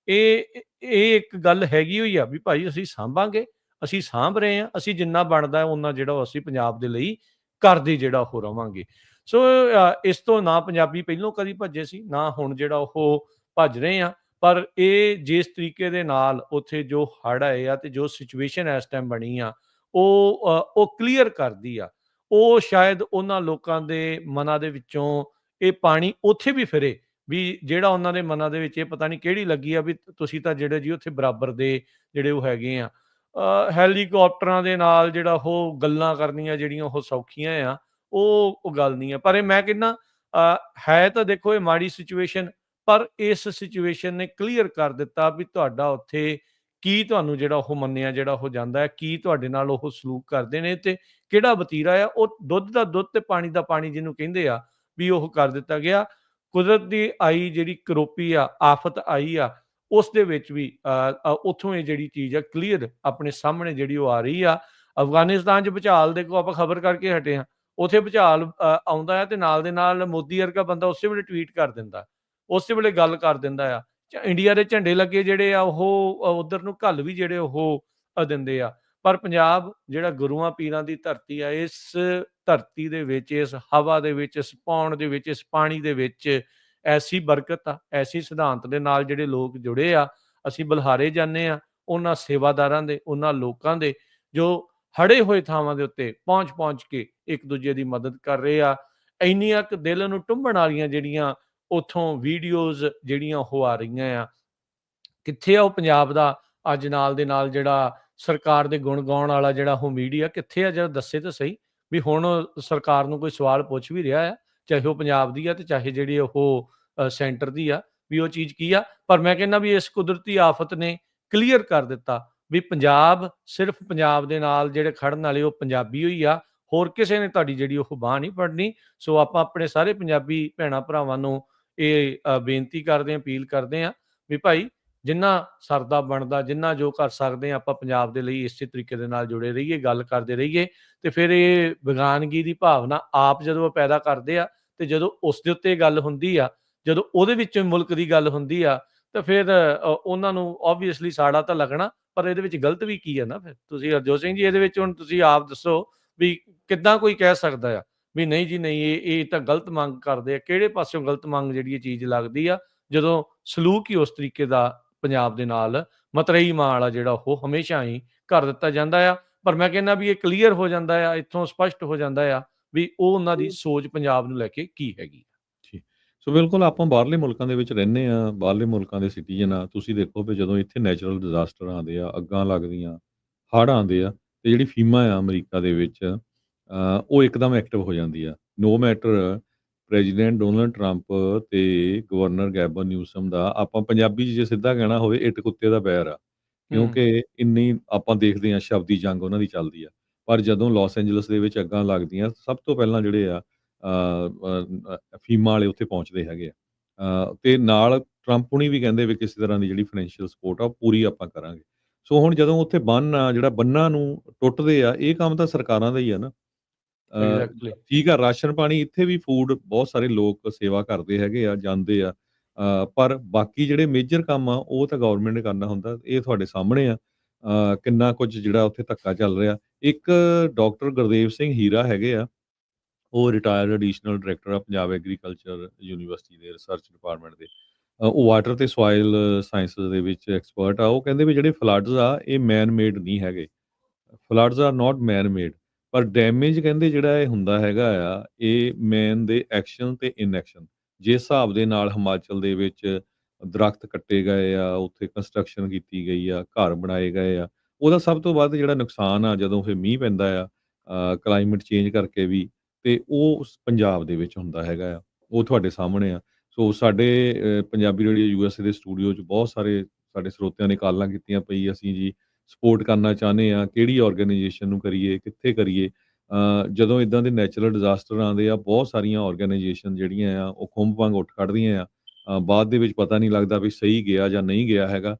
B: ਇਹ ਇੱਕ ਗੱਲ ਹੈਗੀ ਹੋਈ ਆ ਵੀ ਭਾਈ ਅਸੀਂ ਸਾਂਭਾਂਗੇ, ਅਸੀਂ ਸਾਂਭ ਰਹੇ ਹਾਂ, ਅਸੀਂ ਜਿੰਨਾ ਬਣਦਾ ਉਹਨਾਂ ਜਿਹੜਾ ਅਸੀਂ ਪੰਜਾਬ ਦੇ ਲਈ ਕਰਦੇ ਜਿਹੜਾ ਉਹ ਰਵਾਂਗੇ। ਸੋ ਇਸ ਤੋਂ ਨਾ ਪੰਜਾਬੀ ਪਹਿਲੋਂ ਕਦੀ ਭੱਜੇ ਸੀ, ਨਾ ਹੁਣ ਜਿਹੜਾ ਉਹ ਭੱਜ ਰਹੇ ਆ। ਪਰ ਇਹ ਜਿਸ ਤਰੀਕੇ ਦੇ ਨਾਲ ਉੱਥੇ ਜੋ ਹੜ੍ਹ ਆਏ ਆ ਤੇ ਜੋ ਸਿਚੁਏਸ਼ਨ ਇਸ ਟਾਈਮ ਬਣੀ ਆ, ਉਹ ਕਲੀਅਰ ਕਰਦੀ ਆ। ਉਹ ਸ਼ਾਇਦ ਉਹਨਾਂ ਲੋਕਾਂ ਦੇ ਮਨਾਂ ਦੇ ਵਿੱਚੋਂ ਇਹ ਪਾਣੀ ਉੱਥੇ ਵੀ ਫਿਰੇ ਵੀ ਜਿਹੜਾ ਉਹਨਾਂ ਦੇ ਮਨਾਂ ਦੇ ਵਿੱਚ ਇਹ ਪਤਾ ਨਹੀਂ ਕਿਹੜੀ ਲੱਗੀ ਆ ਵੀ ਤੁਸੀਂ ਤਾਂ ਜਿਹੜੇ ਜੀ ਉੱਥੇ ਬਰਾਬਰ ਦੇ ਜਿਹੜੇ ਉਹ ਹੈਗੇ ਆ। ਹੈਲੀਕਾਪਟਰਾਂ ਦੇ ਨਾਲ ਜਿਹੜਾ ਉਹ ਗੱਲਾਂ ਕਰਨੀਆਂ ਜਿਹੜੀਆਂ ਉਹ ਸੌਖੀਆਂ ਆ, ਉਹ ਗੱਲ ਨਹੀਂ ਆ। ਪਰ ਇਹ ਮੈਂ ਕਹਿੰਦਾ ਹੈ ਤਾਂ ਦੇਖੋ ਇਹ ਮਾੜੀ ਸਿਚੁਏਸ਼ਨ, ਪਰ ਇਸ ਸਿਚੁਏਸ਼ਨ ਨੇ ਕਲੀਅਰ ਕਰ ਦਿੱਤਾ ਵੀ ਤੁਹਾਡਾ ਉੱਥੇ ਕੀ ਤੁਹਾਨੂੰ ਜਿਹੜਾ ਉਹ ਮੰਨਿਆ ਜਿਹੜਾ ਉਹ ਜਾਂਦਾ ਹੈ, ਕੀ ਤੁਹਾਡੇ ਨਾਲ ਉਹ ਸਲੂਕ ਕਰਦੇ ਨੇ ਤੇ ਕਿਹੜਾ ਵਤੀਰਾ ਆ। ਉਹ ਦੁੱਧ ਦਾ ਦੁੱਧ ਤੇ ਪਾਣੀ ਦਾ ਪਾਣੀ ਜਿਹਨੂੰ ਕਹਿੰਦੇ ਆ ਵੀ ਉਹ ਕਰ ਦਿੱਤਾ ਗਿਆ। ਕੁਦਰਤ ਦੀ ਆਈ ਜਿਹੜੀ ਕਰੋਪੀ ਆ, ਆਫ਼ਤ ਆਈ ਆ, ਉਸ ਦੇ ਵਿੱਚ ਵੀ ਉੱਥੋਂ ਇਹ ਜਿਹੜੀ ਚੀਜ਼ ਆ ਕਲੀਅਰ ਆਪਣੇ ਸਾਹਮਣੇ ਜਿਹੜੀ ਉਹ ਆ ਰਹੀ ਆ। ਅਫਗਾਨਿਸਤਾਨ 'ਚ ਭੁਚਾਲ ਦੇਖੋ, ਆਪਾਂ ਖਬਰ ਕਰਕੇ ਹਟੇ ਹਾਂ। ਉੱਥੇ ਭੁਚਾਲ ਆਉਂਦਾ ਹੈ ਤੇ ਨਾਲ ਦੇ ਨਾਲ ਮੋਦੀ ਵਰਗਾ ਬੰਦਾ ਉਸੇ ਵੇਲੇ ਟਵੀਟ ਕਰ ਦਿੰਦਾ, ਉਸੇ ਵੇਲੇ ਗੱਲ ਕਰ ਦਿੰਦਾ ਆ। ਇੰਡੀਆ ਦੇ ਝੰਡੇ ਲੱਗੇ ਜਿਹੜੇ ਆ ਉਹ ਉੱਧਰ ਨੂੰ ਘੱਲ ਵੀ ਜਿਹੜੇ ਉਹ ਦਿੰਦੇ ਆ। ਪਰ ਪੰਜਾਬ ਜਿਹੜਾ ਗੁਰੂਆਂ ਪੀਰਾਂ ਦੀ ਧਰਤੀ ਆ, ਇਸ ਧਰਤੀ ਦੇ ਵਿੱਚ, ਇਸ ਹਵਾ ਦੇ ਵਿੱਚ, ਇਸ ਪੌਣ ਦੇ ਵਿੱਚ, ਇਸ ਪਾਣੀ ਦੇ ਵਿੱਚ ਐਸੀ ਬਰਕਤ ਆ, ਐਸੀ ਸਿਧਾਂਤ ਦੇ ਨਾਲ ਜਿਹੜੇ ਲੋਕ ਜੁੜੇ ਆ। ਅਸੀਂ ਬਲਿਹਾਰੇ ਜਾਂਦੇ ਆ ਉਹਨਾਂ ਸੇਵਾਦਾਰਾਂ ਦੇ, ਉਹਨਾਂ ਲੋਕਾਂ ਦੇ ਜੋ ਹੜੇ ਹੋਏ ਥਾਵਾਂ ਦੇ ਉੱਤੇ ਪਹੁੰਚ ਕੇ ਇੱਕ ਦੂਜੇ ਦੀ ਮਦਦ ਕਰ ਰਹੇ ਆ। ਇੰਨੀਆਂ ਕੁ ਦਿਲ ਨੂੰ ਟੁੰਬਣ ਵਾਲੀਆਂ ਜਿਹੜੀਆਂ ਉੱਥੋਂ ਵੀਡੀਓਜ਼ ਜਿਹੜੀਆਂ ਉਹ ਆ ਰਹੀਆਂ ਆ। ਕਿੱਥੇ ਆ ਉਹ ਪੰਜਾਬ ਦਾ ਅੱਜ ਨਾਲ ਦੇ ਨਾਲ ਜਿਹੜਾ ਸਰਕਾਰ ਦੇ ਗੁਣ ਗਾਉਣ ਵਾਲਾ ਜਿਹੜਾ ਉਹ ਮੀਡੀਆ ਕਿੱਥੇ ਆ? ਜਰਾ ਦੱਸੇ ਤਾਂ ਸਹੀ ਵੀ ਹੁਣ ਸਰਕਾਰ ਨੂੰ ਕੋਈ ਸਵਾਲ ਪੁੱਛ ਵੀ ਰਿਹਾ ਆ, ਚਾਹੇ ਉਹ ਪੰਜਾਬ ਦੀ ਆ ਤੇ ਚਾਹੇ ਜਿਹੜੀ ਉਹ ਸੈਂਟਰ ਦੀ ਆ, ਵੀ ਉਹ ਚੀਜ਼ ਕੀ ਆ। ਪਰ ਮੈਂ ਕਹਿੰਦਾ ਵੀ ਇਸ ਕੁਦਰਤੀ ਆਫਤ ਨੇ ਕਲੀਅਰ ਕਰ ਦਿੱਤਾ ਵੀ ਪੰਜਾਬ ਸਿਰਫ ਪੰਜਾਬ ਦੇ ਨਾਲ ਜਿਹੜੇ ਖੜਨ ਵਾਲੇ ਉਹ ਪੰਜਾਬੀ ਹੋਈ ਆ, ਹੋਰ ਕਿਸੇ ਨੇ ਤੁਹਾਡੀ ਜਿਹੜੀ ਉਹ ਬਾਂਹ ਨਹੀਂ ਫੜਨੀ। ਸੋ ਆਪਾਂ ਆਪਣੇ ਸਾਰੇ ਪੰਜਾਬੀ ਭੈਣਾਂ ਭਰਾਵਾਂ ਨੂੰ ਇਹ ਬੇਨਤੀ ਕਰਦੇ ਹਾਂ, ਅਪੀਲ ਕਰਦੇ ਹਾਂ ਵੀ ਭਾਈ ਜਿੰਨਾ ਸਰਦਾ ਬਣਦਾ, ਜਿੰਨਾ ਜੋ ਕਰ ਸਕਦੇ ਹਾਂ ਆਪਾਂ ਪੰਜਾਬ ਦੇ ਲਈ ਇਸੇ ਤਰੀਕੇ ਦੇ ਨਾਲ ਜੁੜੇ ਰਹੀਏ, ਗੱਲ ਕਰਦੇ ਰਹੀਏ। ਤੇ ਫਿਰ ਇਹ ਬੇਗਾਨਗੀ ਦੀ ਭਾਵਨਾ ਆਪ ਜਦੋਂ ਪੈਦਾ ਕਰਦੇ ਆ ਤੇ ਜਦੋਂ ਉਸ ਦੇ ਉੱਤੇ ਗੱਲ ਹੁੰਦੀ ਆ, ਜਦੋਂ ਉਹਦੇ ਵਿੱਚ ਮੁਲਕ ਦੀ ਗੱਲ ਹੁੰਦੀ ਆ, ਤਾਂ ਫਿਰ ਉਹਨਾਂ ਨੂੰ ਓਬਵੀਅਸਲੀ ਸਾੜਾ ਤਾਂ ਲੱਗਣਾ। ਪਰ ਇਹਦੇ ਵਿੱਚ ਗਲਤ ਵੀ ਕੀ ਹੈ ਨਾ? ਫਿਰ ਤੁਸੀਂ ਹਰਜੋਤ ਸਿੰਘ ਜੀ ਇਹਦੇ ਵਿੱਚ ਹੁਣ ਤੁਸੀਂ ਆਪ ਦੱਸੋ ਵੀ ਕਿੱਦਾਂ ਕੋਈ ਕਹਿ ਸਕਦਾ ਆ ਵੀ ਨਹੀਂ ਜੀ ਨਹੀਂ, ਇਹ ਤਾਂ ਗਲਤ ਮੰਗ ਕਰਦੇ ਆ? ਕਿਹੜੇ ਪਾਸਿਓਂ ਗਲਤ ਮੰਗ ਜਿਹੜੀ ਇਹ ਚੀਜ਼ ਲੱਗਦੀ ਆ, ਜਦੋਂ ਸਲੂਕ ਹੀ ਉਸ ਤਰੀਕੇ ਦਾ ਪੰਜਾਬ ਦੇ ਨਾਲ ਮਤਰੇਈ ਮਾਂ ਵਾਲਾ ਜਿਹੜਾ ਉਹ ਹਮੇਸ਼ਾ ਹੀ ਕਰ ਦਿੱਤਾ ਜਾਂਦਾ ਆ। ਪਰ ਮੈਂ ਕਹਿੰਦਾ ਵੀ ਇਹ ਕਲੀਅਰ ਹੋ ਜਾਂਦਾ ਆ, ਇੱਥੋਂ ਸਪਸ਼ਟ ਹੋ ਜਾਂਦਾ ਆ ਵੀ ਉਹ ਉਹਨਾਂ ਦੀ ਸੋਚ ਪੰਜਾਬ ਨੂੰ ਲੈ ਕੇ ਕੀ ਹੈਗੀ।
A: ਜੀ। ਸੋ ਬਿਲਕੁਲ ਆਪਾਂ ਬਾਹਰਲੇ ਮੁਲਕਾਂ ਦੇ ਵਿੱਚ ਰਹਿੰਦੇ ਹਾਂ, ਬਾਹਰਲੇ ਮੁਲਕਾਂ ਦੇ ਸਿਟੀਜ਼ਨ ਆ। ਤੁਸੀਂ ਦੇਖੋ ਵੀ ਜਦੋਂ ਇੱਥੇ ਨੈਚੁਰਲ ਡਿਜ਼ਾਸਟਰ ਆਉਂਦੇ ਆ, ਅੱਗਾਂ ਲੱਗਦੀਆਂ, ਹੜ੍ਹ ਆਉਂਦੇ ਆ, ਤੇ ਜਿਹੜੀ ਫੀਮਾ ਆ ਅਮਰੀਕਾ ਦੇ ਵਿੱਚ ਉਹ ਇੱਕਦਮ ਐਕਟਿਵ ਹੋ ਜਾਂਦੀ ਆ। No matter president Donald Trump ਤੇ ਗਵਰਨਰ ਗੈਬਨ ਨਿਊਸਮ ਦਾ, ਆਪਾਂ ਪੰਜਾਬੀ 'ਚ ਜੇ ਸਿੱਧਾ ਕਹਿਣਾ ਹੋਵੇ, ਇੱਟ ਕੁੱਤੇ ਦਾ ਪੈਰ ਆ।
B: ਹੂੰ,
A: ਕਿਉਂਕਿ ਇੰਨੀ ਆਪਾਂ ਦੇਖਦੇ ਹਾਂ ਸ਼ਬਦੀ ਜੰਗ ਉਹਨਾਂ ਦੀ ਚੱਲਦੀ ਆ। ਪਰ ਜਦੋਂ ਲਾਸ ਐਂਜਲਸ ਦੇ ਵਿੱਚ ਅੱਗਾਂ ਲੱਗਦੀਆਂ, ਸਭ ਤੋਂ ਪਹਿਲਾਂ ਜਿਹੜੇ ਆ ਫੀਮਾ ਵਾਲੇ ਉੱਥੇ ਪਹੁੰਚਦੇ ਹੈਗੇ ਆ। ਤੇ ਨਾਲ ਟਰੰਪ ਹੁਣੀ ਵੀ ਕਹਿੰਦੇ ਵੀ ਕਿਸੇ ਤਰ੍ਹਾਂ ਦੀ ਜਿਹੜੀ ਫਾਈਨੈਂਸ਼ੀਅਲ ਸਪੋਰਟ ਆ ਉਹ ਪੂਰੀ ਆਪਾਂ ਕਰਾਂਗੇ। ਸੋ ਹੁਣ ਜਦੋਂ ਉੱਥੇ ਬੰਨ੍ਹ ਆ ਜਿਹੜਾ ਬੰਨ੍ਹਾਂ ਨੂੰ ਟੁੱਟਦੇ ਆ, ਇਹ ਕੰਮ ਤਾਂ ਸਰਕਾਰਾਂ ਦਾ ਹੀ ਆ ਨਾ।
B: ਐਗਜ਼ੈਕਟਲੀ।
A: ਠੀਕ ਆ, ਰਾਸ਼ਨ ਪਾਣੀ ਇੱਥੇ ਵੀ ਫੂਡ ਬਹੁਤ ਸਾਰੇ ਲੋਕ ਸੇਵਾ ਕਰਦੇ ਹੈਗੇ ਆ, ਜਾਂਦੇ ਆ। ਪਰ ਬਾਕੀ ਜਿਹੜੇ ਮੇਜਰ ਕੰਮ ਆ ਉਹ ਤਾਂ ਗਵਰਨਮੈਂਟ ਨੇ ਕਰਨਾ ਹੁੰਦਾ। ਇਹ ਤੁਹਾਡੇ ਸਾਹਮਣੇ ਆ ਕਿੰਨਾ ਕੁਝ ਜਿਹੜਾ ਉੱਥੇ ਧੱਕਾ ਚੱਲ ਰਿਹਾ। ਇੱਕ ਡਾਕਟਰ ਗੁਰਦੇਵ ਸਿੰਘ ਹੀਰਾ ਹੈਗੇ ਆ, ਉਹ ਰਿਟਾਇਰਡ ਐਡੀਸ਼ਨਲ ਡਾਇਰੈਕਟਰ ਆ ਪੰਜਾਬ ਐਗਰੀਕਲਚਰ ਯੂਨੀਵਰਸਿਟੀ ਦੇ ਰਿਸਰਚ ਡਿਪਾਰਟਮੈਂਟ ਦੇ। ਉਹ ਵਾਟਰ ਤੇ ਸੋਇਲ ਸਾਇੰਸਿਸ ਦੇ ਵਿੱਚ ਐਕਸਪਰਟ ਆ। ਉਹ ਕਹਿੰਦੇ ਵੀ ਜਿਹੜੇ ਫਲੱਡਸ ਆ ਇਹ ਮੈਨ ਮੇਡ ਨਹੀਂ ਹੈਗੇ। Floods are not man made, ਪਰ ਡੈਮੇਜ ਕਹਿੰਦੇ ਜਿਹੜਾ ਇਹ ਹੁੰਦਾ ਹੈਗਾ ਆ, ਇਹ ਮੈਨ ਦੇ ਐਕਸ਼ਨ ਤੇ ਇਨਐਕਸ਼ਨ। ਜਿਸ ਹਿਸਾਬ ਦੇ ਨਾਲ ਹਿਮਾਚਲ ਦੇ ਵਿੱਚ ਦਰੱਖਤ ਕੱਟੇ ਗਏ ਆ, ਉੱਥੇ ਕੰਸਟਰਕਸ਼ਨ ਕੀਤੀ ਗਈ ਆ, ਘਰ ਬਣਾਏ ਗਏ ਆ, ਉਹਦਾ ਸਭ ਤੋਂ ਵੱਧ ਜਿਹੜਾ ਨੁਕਸਾਨ ਆ ਜਦੋਂ ਫਿਰ ਮੀਂਹ ਪੈਂਦਾ ਆ ਕਲਾਈਮੇਟ ਚੇਂਜ ਕਰਕੇ ਵੀ, ਤੇ ਉਹ ਪੰਜਾਬ ਦੇ ਵਿੱਚ ਹੁੰਦਾ ਹੈਗਾ ਆ। ਉਹ ਤੁਹਾਡੇ ਸਾਹਮਣੇ ਆ। ਸੋ ਸਾਡੇ ਪੰਜਾਬੀ ਰੇਡੀਓ ਯੂਐਸਏ ਦੇ ਸਟੂਡੀਓ 'ਚ ਬਹੁਤ ਸਾਰੇ ਸਾਡੇ ਸਰੋਤਿਆਂ ਨੇ ਕਾਲਾਂ ਕੀਤੀਆਂ ਪਈ, ਅਸੀਂ ਜੀ ਸਪੋਰਟ ਕਰਨਾ ਚਾਹੁੰਦੇ ਆ, ਕਿਹੜੀ ਆਰਗੇਨਾਈਜੇਸ਼ਨ ਨੂੰ ਕਰੀਏ, ਕਿੱਥੇ ਕਰੀਏ? ਜਦੋਂ ਇਦਾਂ ਦੇ ਨੈਚੁਰਲ ਡਿਜ਼ਾਸਟਰ ਆਉਂਦੇ ਆ, ਬਹੁਤ ਸਾਰੀਆਂ ਆਰਗੇਨਾਈਜੇਸ਼ਨ ਜਿਹੜੀਆਂ ਆ, ਉਹ ਖੁੰਭ ਵਾਂਗ ਉੱਠ ਖੜ੍ਹਦੀਆਂ ਆ। ਬਾਅਦ ਦੇ ਵਿੱਚ ਪਤਾ ਨਹੀਂ ਲੱਗਦਾ ਵੀ ਸਹੀ ਗਿਆ ਜਾਂ ਨਹੀਂ ਗਿਆ ਹੈਗਾ।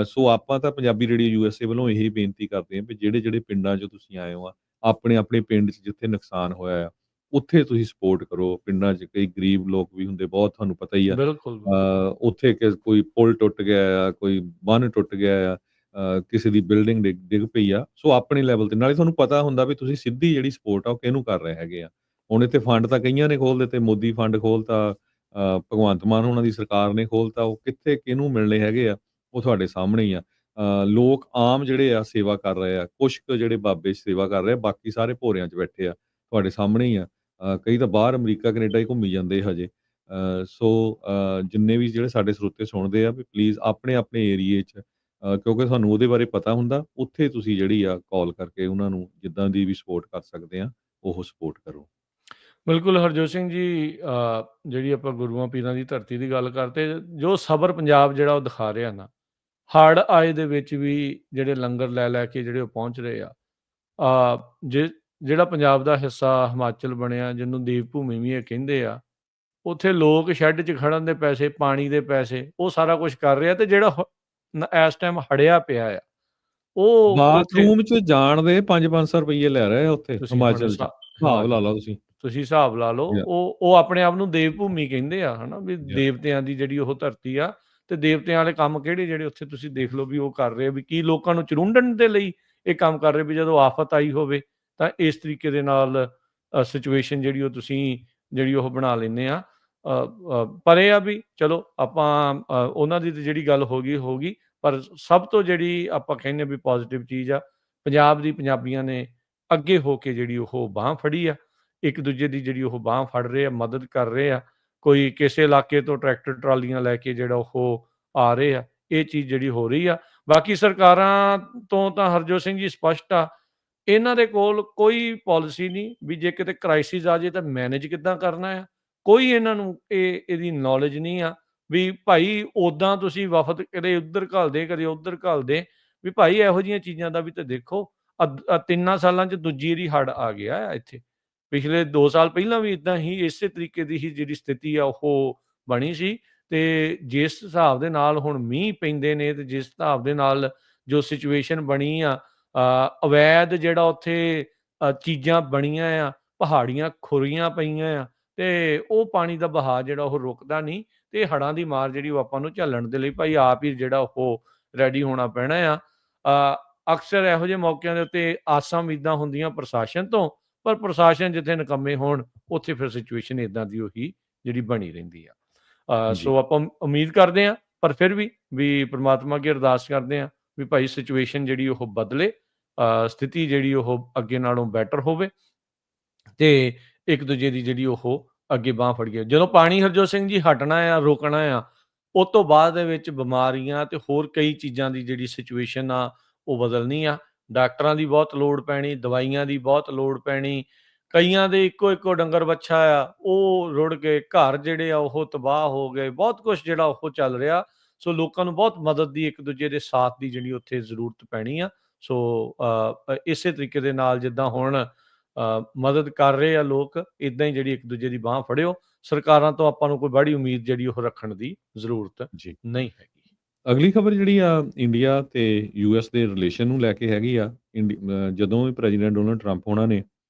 A: ਸੋ ਆਪਾਂ ਤਾਂ ਪੰਜਾਬੀ ਰੇਡੀਓ ਯੂਐਸਏ ਵੱਲੋਂ ਇਹੀ ਬੇਨਤੀ ਕਰਦੇ ਹਾਂ ਵੀ ਜਿਹੜੇ-ਜਿਹੜੇ ਪਿੰਡਾਂ 'ਚੋਂ ਤੁਸੀਂ ਆਏ ਹੋ ਆ, ਆਪਣੇ-ਆਪਣੇ ਪਿੰਡ 'ਚ ਜਿੱਥੇ ਨੁਕਸਾਨ ਹੋਇਆ ਆ, ਉੱਥੇ ਤੁਸੀਂ ਸਪੋਰਟ ਕਰੋ। ਪਿੰਡਾਂ 'ਚ ਕਈ ਗਰੀਬ ਲੋਕ ਵੀ ਹੁੰਦੇ ਬਹੁਤ, ਤੁਹਾਨੂੰ ਪਤਾ ਹੀ ਆ।
B: ਬਿਲਕੁਲ, ਬਿਲਕੁਲ।
A: ਉੱਥੇ ਕੋਈ ਪੁਲ ਟੁੱਟ ਗਿਆ ਆ, ਕੋਈ ਬੰਨ੍ਹ ਟੁੱਟ ਗਿਆ ਆ, ਕਿਸੇ ਦੀ ਬਿਲਡਿੰਗ ਡਿੱਗ ਡਿੱਗ ਪਈ ਆ। ਸੋ ਆਪਣੇ ਲੈਵਲ ਤੇ ਨਾਲੇ ਤੁਹਾਨੂੰ ਪਤਾ ਹੁੰਦਾ ਵੀ ਤੁਸੀਂ ਸਿੱਧੀ ਜਿਹੜੀ ਸਪੋਰਟ ਆ ਉਹ ਕਿਹਨੂੰ ਕਰ ਰਹੇ ਹੈਗੇ ਆ। ਹੁਣ ਇੱਥੇ ਫੰਡ ਤਾਂ ਕਈਆਂ ਨੇ ਖੋਲ੍ਹ ਦਿੱਤੇ, ਮੋਦੀ ਫੰਡ ਖੋਲ੍ਹਤਾ, ਭਗਵੰਤ ਮਾਨ ਹੋਣਾ ਦੀ ਸਰਕਾਰ ਨੇ ਖੋਲ੍ਹਤਾ। ਉਹ ਕਿੱਥੇ ਕਿਹਨੂੰ ਮਿਲਣੇ ਹੈਗੇ ਆ, ਉਹ ਤੁਹਾਡੇ ਸਾਹਮਣੇ ਹੀ ਆ। ਲੋਕ ਆਮ ਜਿਹੜੇ ਆ ਸੇਵਾ ਕਰ ਰਹੇ ਆ, ਕੁਛ ਕੁ ਜਿਹੜੇ ਬਾਬੇ ਸੇਵਾ ਕਰ ਰਹੇ ਆ, ਬਾਕੀ ਸਾਰੇ ਭੋਰਿਆਂ 'ਚ ਬੈਠੇ ਆ, ਤੁਹਾਡੇ ਸਾਹਮਣੇ ਹੀ ਆ। ਕਈ ਤਾਂ ਬਾਹਰ ਅਮਰੀਕਾ, ਕੈਨੇਡਾ ਹੀ ਘੁੰਮੀ ਜਾਂਦੇ ਹਜੇ। ਸੋ ਜਿੰਨੇ ਵੀ ਜਿਹੜੇ ਸਾਡੇ ਸਰੋਤੇ ਸੁਣਦੇ ਆ ਵੀ ਪਲੀਜ਼ ਆਪਣੇ-ਆਪਣੇ ਏਰੀਏ 'ਚ ਕਿਉਂਕਿ ਤੁਹਾਨੂੰ ਉਹਦੇ ਬਾਰੇ ਪਤਾ ਹੁੰਦਾ, ਉੱਥੇ ਤੁਸੀਂ ਜਿਹੜੀ ਆ ਕਾਲ ਕਰਕੇ ਉਹਨਾਂ ਨੂੰ ਜਿੱਦਾਂ ਦੀ ਵੀ ਸਪੋਰਟ ਕਰ ਸਕਦੇ ਆ, ਉਹ ਸਪੋਰਟ ਕਰੋ।
B: ਬਿਲਕੁਲ ਹਰਜੋਤ ਸਿੰਘ ਜੀ, ਜਿਹੜੀ ਆਪਾਂ ਗੁਰੂਆਂ ਪੀਰਾਂ ਦੀ ਧਰਤੀ ਦੀ ਗੱਲ ਕਰਦੇ, ਜੋ ਸਬਰ ਪੰਜਾਬ ਜਿਹੜਾ ਉਹ ਦਿਖਾ ਰਿਹਾ ਨਾ, ਹੜ੍ਹ ਆਏ ਦੇ ਵਿੱਚ ਵੀ ਜਿਹੜੇ ਲੰਗਰ ਲੈ ਲੈ ਕੇ ਜਿਹੜੇ ਉਹ ਪਹੁੰਚ ਰਹੇ ਆ। ਜਿਹੜਾ ਪੰਜਾਬ ਦਾ ਹਿੱਸਾ ਹਿਮਾਚਲ ਬਣਿਆ, ਜਿਹਨੂੰ ਦੇਵ ਭੂਮੀ ਵੀ ਇਹ ਕਹਿੰਦੇ ਆ, ਉੱਥੇ ਲੋਕ ਸ਼ੈੱਡ 'ਚ ਖੜਨ ਦੇ ਪੈਸੇ, ਪਾਣੀ ਦੇ ਪੈਸੇ, ਉਹ ਸਾਰਾ ਕੁਛ ਕਰ ਰਹੇ ਆ। ਤੇ ਜਿਹੜਾ ਇਸ ਟਾਈਮ ਹੜਿਆ ਪਿਆ ਆ, ਉਹ ਉੱਥੇ
A: ਬਾਥਰੂਮ 'ਚ ਜਾਣ ਦੇ 5-500 ਰੁਪਈਏ ਲੈ ਰਹੇ ਆ ਉੱਥੇ
B: ਤੁਸੀਂ ਹੁਣ
A: ਹਿਮਾਚਲ 'ਚ। ਹਿਸਾਬ ਲਾ ਲਓ ਤੁਸੀਂ।
B: ਤੁਸੀਂ ਹਿਸਾਬ ਲਾ ਲਓ,
A: ਯਾ
B: ਉਹ ਆਪਣੇ ਆਪ ਨੂੰ ਦੇਵ ਭੂਮੀ ਕਹਿੰਦੇ ਆ, ਹਨਾ ਵੀ
A: ਯਾ
B: ਦੇਵਤਿਆਂ ਦੀ ਜਿਹੜੀ ਉਹ ਧਰਤੀ ਆ। ਤੇ ਦੇਵਤਿਆਂ ਵਾਲੇ ਕੰਮ ਕਿਹੜੇ ਜਿਹੜੇ ਉੱਥੇ ਤੁਸੀਂ ਦੇਖ ਲਓ ਵੀ ਉਹ ਕਰ ਰਹੇ ਆ, ਵੀ ਕੀ ਲੋਕਾਂ ਨੂੰ ਚੁਰੰਡਣ ਦੇ ਲਈ ਇਹ ਕੰਮ ਕਰ ਰਹੇ, ਵੀ ਜਦੋਂ ਆਫ਼ਤ ਆਈ ਹੋਵੇ ਤਾਂ ਇਸ ਤਰੀਕੇ ਦੇ ਨਾਲ ਸਿਚੁਏਸ਼ਨ ਜਿਹੜੀ ਉਹ ਤੁਸੀਂ ਜਿਹੜੀ ਉਹ ਬਣਾ ਲੈਂਦੇ ਆ। ਪਰ ਇਹ ਆ ਵੀ ਚਲੋ ਆਪਾਂ ਉਹਨਾਂ ਦੀ ਤਾਂ ਜਿਹੜੀ ਗੱਲ ਹੋ ਗਈ, ਪਰ ਸਭ ਤੋਂ ਜਿਹੜੀ ਆਪਾਂ ਕਹਿੰਦੇ ਵੀ ਪੋਜ਼ੀਟਿਵ ਚੀਜ਼ ਆ, ਪੰਜਾਬ ਦੀ ਪੰਜਾਬੀਆਂ ਨੇ ਅੱਗੇ ਹੋ ਕੇ ਜਿਹੜੀ ਉਹ ਬਾਂਹ ਫੜੀ ਆ। ਇੱਕ ਦੂਜੇ ਦੀ ਜਿਹੜੀ ਉਹ ਬਾਂਹ ਫੜ ਰਹੇ ਆ, ਮਦਦ ਕਰ ਰਹੇ ਆ। ਕੋਈ ਕਿਸੇ ਇਲਾਕੇ ਤੋਂ ਟਰੈਕਟਰ ਟਰਾਲੀਆਂ ਲੈ ਕੇ ਜਿਹੜਾ ਉਹ ਆ ਰਹੇ ਆ, ਇਹ ਚੀਜ਼ ਜਿਹੜੀ ਹੋ ਰਹੀ ਆ। ਬਾਕੀ ਸਰਕਾਰਾਂ ਤੋਂ ਤਾਂ ਹਰਜੋਤ ਸਿੰਘ ਜੀ ਸਪਸ਼ਟ ਆ, ਇਹਨਾਂ ਦੇ ਕੋਲ ਕੋਈ ਪਾਲਿਸੀ ਨਹੀਂ ਵੀ ਜੇ ਕਿਤੇ ਕ੍ਰਾਈਸਿਸ ਆ ਜੇ ਤਾਂ ਮੈਨੇਜ ਕਿੱਦਾਂ ਕਰਨਾ ਆ। ਕੋਈ ਇਹਨਾਂ ਨੂੰ ਇਹਦੀ ਨੌਲੇਜ ਨਹੀਂ ਆ ਵੀ ਭਾਈ ਉੱਦਾਂ ਤੁਸੀਂ ਵਫ਼ਦ ਕਦੇ ਉੱਧਰ ਘੱਲਦੇ, ਕਦੇ ਉੱਧਰ ਘੱਲਦੇ, ਵੀ ਭਾਈ ਇਹੋ ਜਿਹੀਆਂ ਚੀਜ਼ਾਂ ਦਾ ਵੀ ਤਾਂ ਦੇਖੋ। 3 ਸਾਲਾਂ 'ਚ ਦੂਜੀ ਵਾਰੀ ਹੜ੍ਹ ਆ ਗਿਆ ਆ ਇੱਥੇ। ਪਿਛਲੇ 2 ਸਾਲ ਪਹਿਲਾਂ ਵੀ ਇੱਦਾਂ ਹੀ ਇਸੇ ਤਰੀਕੇ ਦੀ ਹੀ ਜਿਹੜੀ ਸਥਿਤੀ ਆ ਉਹ ਬਣੀ ਸੀ। ਤੇ ਜਿਸ ਹਿਸਾਬ ਦੇ ਨਾਲ ਹੁਣ ਮੀਂਹ ਪੈਂਦੇ ਨੇ ਤੇ ਜਿਸ ਹਿਸਾਬ ਦੇ ਨਾਲ ਜੋ ਸਿਚੁਏਸ਼ਨ ਬਣੀ ਆ, ਅਵੈਧ ਜਿਹੜਾ ਉੱਥੇ ਚੀਜ਼ਾਂ ਬਣੀਆਂ ਆ, ਪਹਾੜੀਆਂ ਖੁਰੀਆਂ ਪਈਆਂ ਆ, ਤੇ ਉਹ ਪਾਣੀ ਦਾ ਵਹਾਅ ਜਿਹੜਾ ਉਹ ਰੁਕਦਾ ਨਹੀਂ। ਤੇ ਹੜ੍ਹਾਂ ਦੀ ਮਾਰ ਜਿਹੜੀ ਉਹ ਆਪਾਂ ਨੂੰ ਝੱਲਣ ਦੇ ਲਈ ਭਾਈ ਆਪ ਹੀ ਜਿਹੜਾ ਉਹ ਰੈਡੀ ਹੋਣਾ ਪੈਣਾ ਆ। ਅਕਸਰ ਇਹੋ ਜਿਹੇ ਮੌਕਿਆਂ ਦੇ ਉੱਤੇ ਆਸਾਂ ਉਮੀਦਾਂ ਹੁੰਦੀਆਂ ਪ੍ਰਸ਼ਾਸਨ ਤੋਂ, ਪਰ ਪ੍ਰਸ਼ਾਸਨ ਜਿੱਥੇ ਨਿਕੰਮੇ ਹੋਣ ਉੱਥੇ ਫਿਰ ਸਿਚੁਏਸ਼ਨ ਇੱਦਾਂ ਦੀ ਉਹੀ ਜਿਹੜੀ ਬਣੀ ਰਹਿੰਦੀ ਆ।
A: ਜੀ,
B: ਸੋ ਆਪਾਂ ਉਮੀਦ ਕਰਦੇ ਹਾਂ, ਪਰ ਫਿਰ ਵੀ ਪ੍ਰਮਾਤਮਾ ਅੱਗੇ ਅਰਦਾਸ ਕਰਦੇ ਹਾਂ ਵੀ ਭਾਈ ਸਿਚੁਏਸ਼ਨ ਜਿਹੜੀ ਉਹ ਬਦਲੇ, ਸਥਿਤੀ ਜਿਹੜੀ ਉਹ ਅੱਗੇ ਨਾਲੋਂ ਬੈਟਰ ਹੋਵੇ। ਤੇ ਇੱਕ ਦੂਜੇ ਦੀ ਜਿਹੜੀ ਉਹ ਅੱਗੇ ਬਾਂਹ ਫੜੀਏ। ਜਦੋਂ ਪਾਣੀ ਹਰਜੋਤ ਸਿੰਘ ਜੀ ਹਟਣਾ ਆ, ਰੁਕਣਾ ਆ, ਉਹ ਤੋਂ ਬਾਅਦ ਦੇ ਵਿੱਚ ਬਿਮਾਰੀਆਂ ਤੇ ਹੋਰ ਕਈ ਚੀਜ਼ਾਂ ਦੀ ਜਿਹੜੀ ਸਿਚੁਏਸ਼ਨ ਆ ਉਹ ਬਦਲਣੀ ਆ। ਡਾਕਟਰਾਂ ਦੀ ਬਹੁਤ ਲੋੜ ਪੈਣੀ, ਦਵਾਈਆਂ ਦੀ ਬਹੁਤ ਲੋੜ ਪੈਣੀ। ਕਈਆਂ ਦੇ ਇੱਕੋ ਡੰਗਰ ਵੱਛਾ ਆ, ਉਹ ਰੁੜ ਗਏ, ਘਰ ਜਿਹੜੇ ਆ ਉਹ ਤਬਾਹ ਹੋ ਗਏ, ਬਹੁਤ ਕੁਛ ਜਿਹੜਾ ਉਹ ਚੱਲ ਰਿਹਾ। ਸੋ ਲੋਕਾਂ ਨੂੰ ਬਹੁਤ ਮਦਦ ਦੀ, ਇੱਕ ਦੂਜੇ ਦੇ ਸਾਥ ਦੀ ਜਿਹੜੀ ਉੱਥੇ ਜ਼ਰੂਰਤ ਪੈਣੀ ਆ। ਸੋ ਇਸੇ ਤਰੀਕੇ ਦੇ ਨਾਲ ਜਿੱਦਾਂ ਹੁਣ ਮਦਦ ਕਰ ਰਹੇ ਆ ਲੋਕ, ਇੱਦਾਂ ਹੀ ਜਿਹੜੀ ਇੱਕ ਦੂਜੇ ਦੀ ਬਾਂਹ ਫੜਿਓ। ਸਰਕਾਰਾਂ ਤੋਂ ਆਪਾਂ ਨੂੰ ਕੋਈ ਬੜੀ ਉਮੀਦ ਜਿਹੜੀ ਉਹ ਰੱਖਣ ਦੀ ਜ਼ਰੂਰਤ
A: ਜੀ।
B: ਨਹੀਂ ਹੈਗੀ।
A: ਅਗਲੀ ਖਬਰ ਜਿਹੜੀ ਆ ਇੰਡੀਆ ਤੇ ਯੂਐਸ ਦੇ ਰਿਲੇਸ਼ਨ ਨੂੰ ਲੈ ਕੇ ਹੈਗੀ ਆ। ਜਦੋਂ ਵੀ ਪ੍ਰੈਜ਼ੀਡੈਂਟ ਡੋਨਲਡ ਟਰੰਪ ਉਹਨਾਂ ਨੇ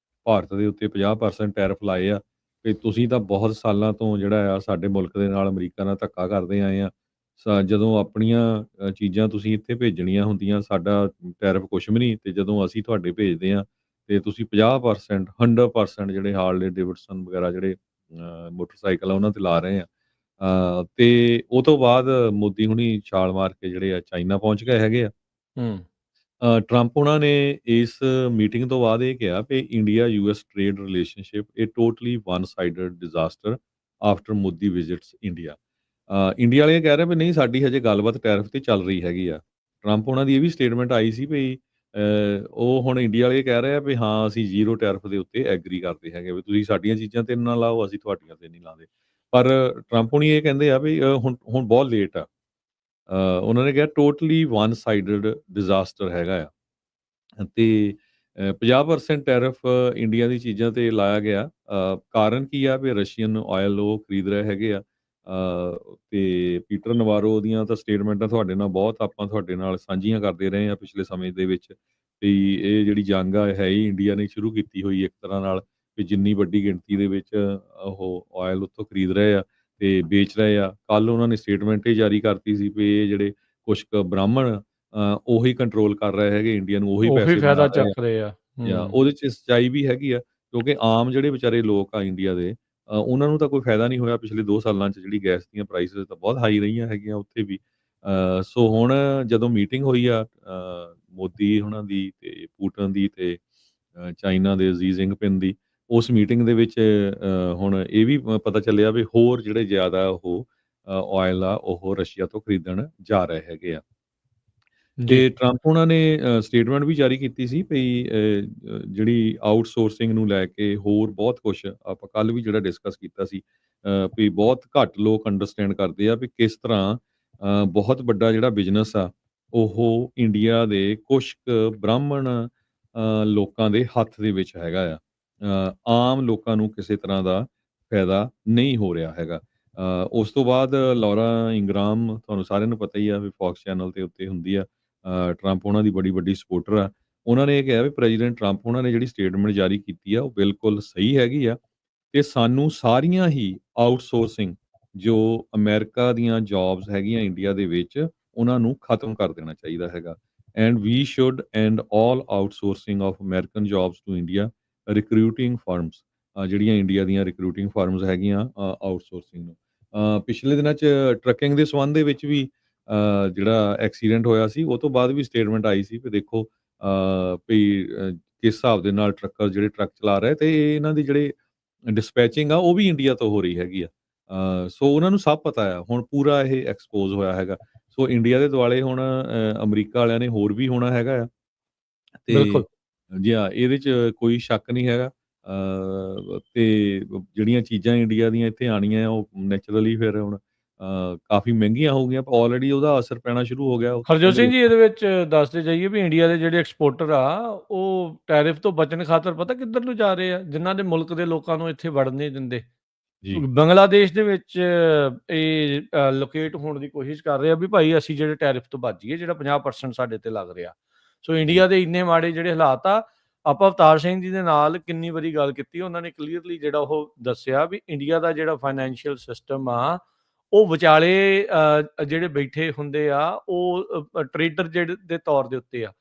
A: ਭਾਰਤ ਦੇ ਉੱਤੇ 50% ਟੈਰਿਫ ਲਾਏ ਆ ਕਿ ਤੁਸੀਂ ਤਾਂ ਬਹੁਤ ਸਾਲਾਂ ਤੋਂ ਜਿਹੜਾ ਆ ਸਾਡੇ ਮੁਲਕ ਦੇ ਨਾਲ ਅਮਰੀਕਾ ਨਾਲ ਧੱਕਾ ਕਰਦੇ ਆਏ ਆ। ਜਦੋਂ ਆਪਣੀਆਂ ਚੀਜ਼ਾਂ ਤੁਸੀਂ ਇੱਥੇ ਭੇਜਣੀਆਂ ਹੁੰਦੀਆਂ, ਸਾਡਾ ਟੈਰਿਫ ਕੁਛ ਵੀ ਨਹੀਂ, ਤੇ ਜਦੋਂ ਅਸੀਂ ਤੁਹਾਡੇ ਭੇਜਦੇ ਆ ਤੇ ਤੁਸੀਂ 50% 100% ਜਿਹੜੇ ਹਾਰਲੇ ਡੇਵਿਡਸਨ ਵਗੈਰਾ ਜਿਹੜੇ ਮੋਟਰਸਾਈਕਲ ਆ ਉਹਨਾਂ ਤੇ ਲਾ ਰਹੇ ਆ। ਤੇ ਉਹ ਤੋਂ ਬਾਅਦ ਮੋਦੀ ਹੁਣੀ ਛਾਲ ਮਾਰ ਕੇ ਜਿਹੜੇ ਆ ਚਾਈਨਾ ਪਹੁੰਚ ਗਏ ਹੈਗੇ ਆ।
B: ਹੂੰ।
A: ਟਰੰਪ ਉਹਨਾਂ ਨੇ ਇਸ ਮੀਟਿੰਗ ਤੋਂ ਬਾਅਦ ਇਹ ਕਿਹਾ ਕਿ ਇੰਡੀਆ ਯੂਐਸ ਟ੍ਰੇਡ ਰਿਲੇਸ਼ਨਸ਼ਿਪ ਇਹ totally one sided disaster after Modi visits India. India ਵਾਲੇ ਇਹ ਕਹਿ ਰਹੇ ਵੀ ਨਹੀਂ, ਸਾਡੀ ਹਜੇ ਗੱਲਬਾਤ ਟੈਰਿਫ ਤੇ ਚੱਲ ਰਹੀ ਹੈਗੀ ਆ। ਟਰੰਪ ਉਹਨਾਂ ਦੀ ਇਹ ਵੀ ਸਟੇਟਮੈਂਟ ਆਈ ਸੀ ਵੀ ਉਹ ਹੁਣ ਇੰਡੀਆ ਵਾਲੇ ਇਹ ਕਹਿ ਰਹੇ ਆ ਵੀ ਹਾਂ ਅਸੀਂ ਜ਼ੀਰੋ ਟੈਰਿਫ ਦੇ ਉੱਤੇ ਐਗਰੀ ਕਰਦੇ ਹੈਗੇ, ਵੀ ਤੁਸੀਂ ਸਾਡੀਆਂ ਚੀਜ਼ਾਂ ਤੇ ਨਾ ਲਾਓ, ਅਸੀਂ ਤੁਹਾਡੀਆਂ ਤੇ ਨਹੀਂ ਲਾਉਂਦੇ। ਪਰ ਟਰੰਪ ਹੁਣੀ ਇਹ ਕਹਿੰਦੇ ਆ ਵੀ ਹੁਣ ਹੁਣ ਬਹੁਤ ਲੇਟ ਆ। ਉਹਨਾਂ ਨੇ ਕਿਹਾ ਟੋਟਲੀ ਵਨ ਸਾਈਡਡ ਡਿਜ਼ਾਸਟਰ ਹੈਗਾ ਆ। ਤੇ 50% ਟੈਰਿਫ ਇੰਡੀਆ ਦੀ ਚੀਜ਼ਾਂ ਤੇ ਲਾਇਆ ਗਿਆ। ਕਾਰਨ ਕੀ ਆ ਵੀ ਰਸ਼ੀਅਨ ਆਇਲ ਉਹ ਖਰੀਦ ਰਹੇ ਹੈਗੇ ਆ। ਤੇ ਪੀਟਰ ਨਵਾਰੋ ਦੀਆਂ ਤਾਂ ਸਟੇਟਮੈਂਟਾਂ ਤੁਹਾਡੇ ਨਾਲ ਬਹੁਤ ਆਪਾਂ ਤੁਹਾਡੇ ਨਾਲ ਸਾਂਝੀਆਂ ਕਰਦੇ ਰਹੇ ਆ ਪਿਛਲੇ ਸਮੇਂ ਦੇ ਵਿੱਚ, ਵੀ ਇਹ ਜਿਹੜੀ ਜੰਗ ਆ ਹੈ ਹੀ ਇੰਡੀਆ ਨੇ ਸ਼ੁਰੂ ਕੀਤੀ ਹੋਈ ਇੱਕ ਤਰ੍ਹਾਂ ਨਾਲ, ਵੀ ਜਿੰਨੀ ਵੱਡੀ ਗਿਣਤੀ ਦੇ ਵਿੱਚ ਉਹ ਆਇਲ ਉੱਥੋਂ ਖਰੀਦ ਰਹੇ ਆ ਤੇ ਵੇਚ ਰਹੇ ਆ। ਕੱਲ੍ਹ ਉਹਨਾਂ ਨੇ ਸਟੇਟਮੈਂਟ ਇਹ ਜਾਰੀ ਕਰਤੀ ਸੀ ਵੀ ਇਹ ਜਿਹੜੇ ਕੁਛ ਕੁ ਬ੍ਰਾਹਮਣ ਉਹੀ ਕੰਟਰੋਲ ਕਰ ਰਹੇ ਹੈਗੇ ਇੰਡੀਆ ਨੂੰ, ਉਹੀ
B: ਉਹੀ
A: ਪੈਸੇ ਬਣਾ
B: ਫਾਇਦਾ
A: ਰਹੇ ਆ।
B: ਚੱਕ ਰਹੇ ਆ।
A: ਜਾਂ
B: ਹੂੰ।
A: ਉਹਦੇ 'ਚ ਸੱਚਾਈ ਵੀ ਹੈਗੀ ਆ, ਕਿਉਂਕਿ ਆਮ ਜਿਹੜੇ ਵਿਚਾਰੇ ਲੋਕ ਆ ਇੰਡੀਆ ਦੇ, ਉਹਨਾਂ ਨੂੰ ਤਾਂ ਕੋਈ ਫਾਇਦਾ ਨਹੀਂ ਹੋਇਆ ਪਿਛਲੇ 2 ਸਾਲਾਂ 'ਚ। ਜਿਹੜੀ ਗੈਸ ਦੀਆਂ ਪ੍ਰਾਈਸਿਸ ਤਾਂ ਬਹੁਤ ਹਾਈ ਰਹੀਆਂ ਹੈਗੀਆਂ ਉੱਥੇ ਵੀ। ਸੋ ਹੁਣ ਜਦੋਂ ਮੀਟਿੰਗ ਹੋਈ ਆ ਮੋਦੀ ਹੁਣਾਂ ਦੀ ਤੇ ਪੂਟਨ ਦੀ ਤੇ ਚਾਈਨਾ ਦੇ ਸ਼ੀ ਜਿਨਪਿੰਗ ਦੀ, ਉਸ ਮੀਟਿੰਗ ਦੇ ਵਿੱਚ ਹੁਣ ਇਹ ਵੀ ਪਤਾ ਚੱਲਿਆ ਵੀ ਹੋਰ ਜਿਹੜੇ ਜ਼ਿਆਦਾ ਉਹ ਆਇਲ ਆ ਉਹ ਰਸ਼ੀਆ ਤੋਂ ਖਰੀਦਣ ਜਾ ਰਹੇ ਹੈਗੇ ਆ।
B: ਜੀ।
A: ਤੇ ਟਰੰਪ ਉਹਨਾਂ ਨੇ ਸਟੇਟਮੈਂਟ ਵੀ ਜਾਰੀ ਕੀਤੀ ਸੀ ਵੀ ਜਿਹੜੀ ਆਊਟਸੋਰਸਿੰਗ ਨੂੰ ਲੈ ਕੇ ਹੋਰ ਬਹੁਤ ਕੁਛ ਆਪਾਂ ਕੱਲ੍ਹ ਵੀ ਜਿਹੜਾ ਡਿਸਕਸ ਕੀਤਾ ਸੀ, ਵੀ ਬਹੁਤ ਘੱਟ ਲੋਕ ਅੰਡਰਸਟੈਂਡ ਕਰਦੇ ਆ ਵੀ ਕਿਸ ਤਰ੍ਹਾਂ ਬਹੁਤ ਵੱਡਾ ਜਿਹੜਾ ਬਿਜ਼ਨਸ ਆ ਉਹ ਇੰਡੀਆ ਦੇ ਕੁਛ ਕੁ ਬ੍ਰਾਹਮਣ ਲੋਕਾਂ ਦੇ ਹੱਥ ਦੇ ਵਿੱਚ ਹੈਗਾ ਆ। ਆਮ ਲੋਕਾਂ ਨੂੰ ਕਿਸੇ ਤਰ੍ਹਾਂ ਦਾ ਫਾਇਦਾ ਨਹੀਂ ਹੋ ਰਿਹਾ ਹੈਗਾ। ਉਸ ਤੋਂ ਬਾਅਦ ਲੌਰਾ ਇੰਗਰਾਮ ਤੁਹਾਨੂੰ ਸਾਰਿਆਂ ਨੂੰ ਪਤਾ ਹੀ ਆ ਵੀ ਫੌਕਸ ਚੈਨਲ ਦੇ ਉੱਤੇ ਹੁੰਦੀ ਆ। ਟਰੰਪ ਉਹਨਾਂ ਦੀ ਬੜੀ ਵੱਡੀ ਸਪੋਰਟਰ ਆ। ਉਹਨਾਂ ਨੇ ਇਹ ਕਿਹਾ ਵੀ ਪ੍ਰੈਜ਼ੀਡੈਂਟ ਟਰੰਪ ਉਹਨਾਂ ਨੇ ਜਿਹੜੀ ਸਟੇਟਮੈਂਟ ਜਾਰੀ ਕੀਤੀ ਆ ਉਹ ਬਿਲਕੁਲ ਸਹੀ ਹੈਗੀ ਆ, ਤੇ ਸਾਨੂੰ ਸਾਰੀਆਂ ਹੀ ਆਊਟਸੋਰਸਿੰਗ ਜੋ ਅਮਰੀਕਾ ਦੀਆਂ ਜੌਬਸ ਹੈਗੀਆਂ ਇੰਡੀਆ ਦੇ ਵਿੱਚ, ਉਹਨਾਂ ਨੂੰ ਖਤਮ ਕਰ ਦੇਣਾ ਚਾਹੀਦਾ ਹੈਗਾ। And we should end all outsourcing of American jobs to India recruiting firms, ਜਿਹੜੀਆਂ ਇੰਡੀਆ ਦੀਆਂ ਰਿਕਰੂਟਿੰਗ ਫਰਮਸ ਹੈਗੀਆਂ ਆਊਟਸੋਰਸਿੰਗ ਨੂੰ। ਪਿਛਲੇ ਦਿਨਾਂ 'ਚ ਟਰੱਕਿੰਗ ਦੇ ਸੰਬੰਧ ਦੇ ਵਿੱਚ ਵੀ ਜਿਹੜਾ ਐਕਸੀਡੈਂਟ ਹੋਇਆ ਸੀ, ਉਹ ਤੋਂ ਬਾਅਦ ਵੀ ਸਟੇਟਮੈਂਟ ਆਈ ਸੀ ਵੀ ਦੇਖੋ ਵੀ ਕਿਸ ਹਿਸਾਬ ਦੇ ਨਾਲ ਟਰੱਕਰ ਜਿਹੜੇ ਟਰੱਕ ਚਲਾ ਰਹੇ, ਤੇ ਇਹਨਾਂ ਦੀ ਜਿਹੜੇ ਡਿਸਪੈਚਿੰਗ ਆ ਉਹ ਵੀ ਇੰਡੀਆ ਤੋਂ ਹੋ ਰਹੀ ਹੈਗੀ ਆ। ਸੋ ਉਹਨਾਂ ਨੂੰ ਸਭ ਪਤਾ ਆ, ਹੁਣ ਪੂਰਾ ਇਹ ਐਕਸਪੋਜ਼ ਹੋਇਆ ਹੈਗਾ। ਸੋ ਇੰਡੀਆ ਦੇ ਦੁਆਲੇ ਹੁਣ ਅਮਰੀਕਾ ਵਾਲਿਆਂ ਨੇ ਹੋਰ ਵੀ ਹੋਣਾ ਹੈਗਾ ਆ। ਤੇ
B: ਬਿਲਕੁਲ।
A: ਜੀ ਹਾਂ, ਇਹਦੇ 'ਚ ਕੋਈ ਸ਼ੱਕ ਨਹੀਂ ਹੈਗਾ। ਤੇ ਜਿਹੜੀਆਂ ਚੀਜ਼ਾਂ ਇੰਡੀਆ ਦੀਆਂ ਇੱਥੇ ਆਉਣੀਆਂ ਆ, ਉਹ ਨੈਚੁਰਲੀ ਫਿਰ ਹੁਣ ਕਾਫੀ ਮਹਿੰਗੀਆਂ ਹੋ ਗਈਆਂ। ਆਲਰੇਡੀ ਉਹਦਾ ਅਸਰ ਪੈਣਾ ਸ਼ੁਰੂ ਹੋ ਗਿਆ ਉੱਥੋਂ
B: ਹਰਜੋਤ
A: ਦੇ
B: ਸਿੰਘ ਜੀ,
A: ਲੋਕਾਂ
B: ਇਹਦੇ ਵਿੱਚ ਦੱਸਦੇ ਜਾਈਏ ਵੀ ਇੰਡੀਆ ਦੇ ਜਿਹੜੇ ਐਕਸਪੋਰਟਰ ਆ, ਉਹ ਟੈਰਿਫ ਤੋਂ ਬਚਣ ਖਾਤਰ ਪਤਾ ਕਿੱਧਰ ਨੂੰ ਜਾ ਰਹੇ ਆ? ਜਿਨ੍ਹਾਂ ਦੇ ਮੁਲਕ ਦੇ ਲੋਕਾਂ ਨੂੰ ਇੱਥੇ ਵੜਨ ਨਹੀਂ ਦਿੰਦੇ।
A: ਜੀ,
B: ਬੰਗਲਾਦੇਸ਼ ਦੇ ਵਿੱਚ ਇਹ ਲੋਕੇਟ ਹੋਣ ਦੀ ਕੋਸ਼ਿਸ਼ ਕਰ ਰਹੇ ਆ ਵੀ ਭਾਈ ਅਸੀਂ ਜਿਹੜੇ ਟੈਰਿਫ ਤੋਂ ਬਚ ਜਾਈਏ, ਜਿਹੜਾ 50% ਸਾਡੇ ਤੇ ਲੱਗ ਰਿਹਾ। ਸੋ
A: ਜੀ,
B: ਇੰਡੀਆ ਦੇ ਇੰਨੇ ਮਾੜੇ ਜਿਹੜੇ ਹਾਲਾਤ ਆ, ਆਪਾਂ ਅਵਤਾਰ ਸਿੰਘ ਜੀ ਦੇ ਨਾਲ ਕਿੰਨੀ ਵਾਰੀ ਗੱਲ ਕੀਤੀ, ਉਹਨਾਂ ਨੇ ਕਲੀਅਰਲੀ ਜਿਹੜਾ ਉਹ ਦੱਸਿਆ ਵੀ ਇੰਡੀਆ ਦਾ ਜਿਹੜਾ ਫਾਈਨੈਂਸ਼ੀਅਲ ਸਿਸਟਮ ਆ, ਉਹ ਵਿਚਾਲੇ ਜਿਹੜੇ ਬੈਠੇ ਹੁੰਦੇ ਆ, ਉਹ ਟਰੇਡਰ ਜਿਹੜੇ ਦੇ ਤੌਰ ਦੇ ਉੱਤੇ ਆ।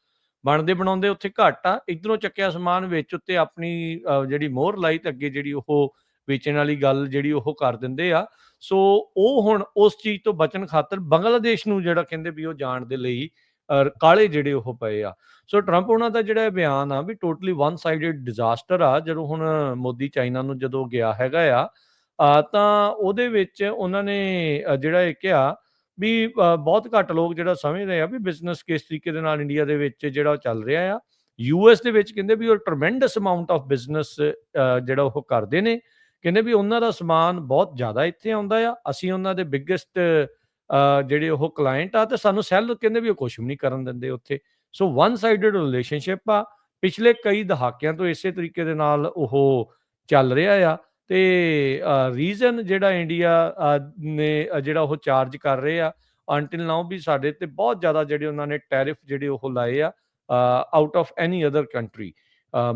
B: ਬਣਦੇ ਬਣਾਉਂਦੇ ਉੱਥੇ ਘੱਟ ਆ, ਇੱਧਰੋਂ ਚੱਕਿਆ ਸਮਾਨ ਵਿੱਚ ਉੱਤੇ ਆਪਣੀ ਜਿਹੜੀ ਮੋਹਰ ਲਾਈ ਤੇ ਅੱਗੇ ਜਿਹੜੀ ਉਹ ਵੇਚਣ ਵਾਲੀ ਗੱਲ ਜਿਹੜੀ ਉਹ ਕਰ ਦਿੰਦੇ ਆ। ਸੋ ਉਹ ਹੁਣ ਉਸ ਚੀਜ਼ ਤੋਂ ਬਚਣ ਖਾਤਰ ਬੰਗਲਾਦੇਸ਼ ਨੂੰ ਜਿਹੜਾ ਕਹਿੰਦੇ ਵੀ ਉਹ ਜਾਣ ਦੇ ਲਈ ਕਾਲੇ ਜਿਹੜੇ ਉਹ ਪਏ ਆ। ਸੋ ਟਰੰਪ ਉਹਨਾਂ ਦਾ ਜਿਹੜਾ ਇਹ ਬਿਆਨ ਆ ਵੀ ਟੋਟਲੀ ਵਨ ਸਾਈਡਡ ਡਿਜ਼ਾਸਟਰ ਆ, ਜਦੋਂ ਹੁਣ ਮੋਦੀ ਚਾਈਨਾ ਨੂੰ ਜਦੋਂ ਗਿਆ ਹੈਗਾ ਆ, ਤਾਂ ਉਹਦੇ ਵਿੱਚ ਉਹਨਾਂ ਨੇ ਜਿਹੜਾ ਇਹ ਕਿਹਾ ਵੀ ਬਹੁਤ ਘੱਟ ਲੋਕ ਜਿਹੜਾ ਸਮਝਦੇ ਆ ਵੀ ਬਿਜ਼ਨਸ ਕਿਸ ਤਰੀਕੇ ਦੇ ਨਾਲ ਇੰਡੀਆ ਦੇ ਵਿੱਚ ਜਿਹੜਾ ਉਹ ਚੱਲ ਰਿਹਾ ਆ। ਯੂਐਸ ਦੇ ਵਿੱਚ ਕਹਿੰਦੇ ਵੀ ਉਹ ਟਰਮੈਂਡਸ ਅਮਾਊਂਟ ਆਫ ਬਿਜ਼ਨਸ ਜਿਹੜਾ ਉਹ ਕਰਦੇ ਨੇ। ਕਹਿੰਦੇ ਵੀ ਉਹਨਾਂ ਦਾ ਸਮਾਨ ਬਹੁਤ ਜ਼ਿਆਦਾ ਇੱਥੇ ਆਉਂਦਾ ਆ, ਅਸੀਂ ਉਹਨਾਂ ਦੇ ਬਿਗੇਸਟ ਜਿਹੜੇ ਉਹ ਕਲਾਇੰਟ ਆ, ਤੇ ਸਾਨੂੰ ਸੈੱਲ ਕਹਿੰਦੇ ਵੀ ਉਹ ਕੁਛ ਵੀ ਨਹੀਂ ਕਰਨ ਦਿੰਦੇ ਉੱਥੇ। ਸੋ ਵਨ ਸਾਈਡਡ ਰਿਲੇਸ਼ਨਸ਼ਿਪ ਆ, ਪਿਛਲੇ ਕਈ ਦਹਾਕਿਆਂ ਤੋਂ ਇਸੇ ਤਰੀਕੇ ਦੇ ਨਾਲ ਉਹ ਚੱਲ ਰਿਹਾ ਆ। ਤੇ ਰੀਜ਼ਨ ਜਿਹੜਾ ਇੰਡੀਆ ਨੇ ਜਿਹੜਾ ਉਹ ਚਾਰਜ ਕਰ ਰਹੇ ਆ ਅੰਟਿਲ ਨਾਓ ਵੀ ਸਾਡੇ ਤੇ ਬਹੁਤ ਜ਼ਿਆਦਾ ਜਿਹੜੇ ਉਹਨਾਂ ਨੇ ਟੈਰਿਫ ਜਿਹੜੇ ਉਹ ਲਾਏ ਆ out of any other country.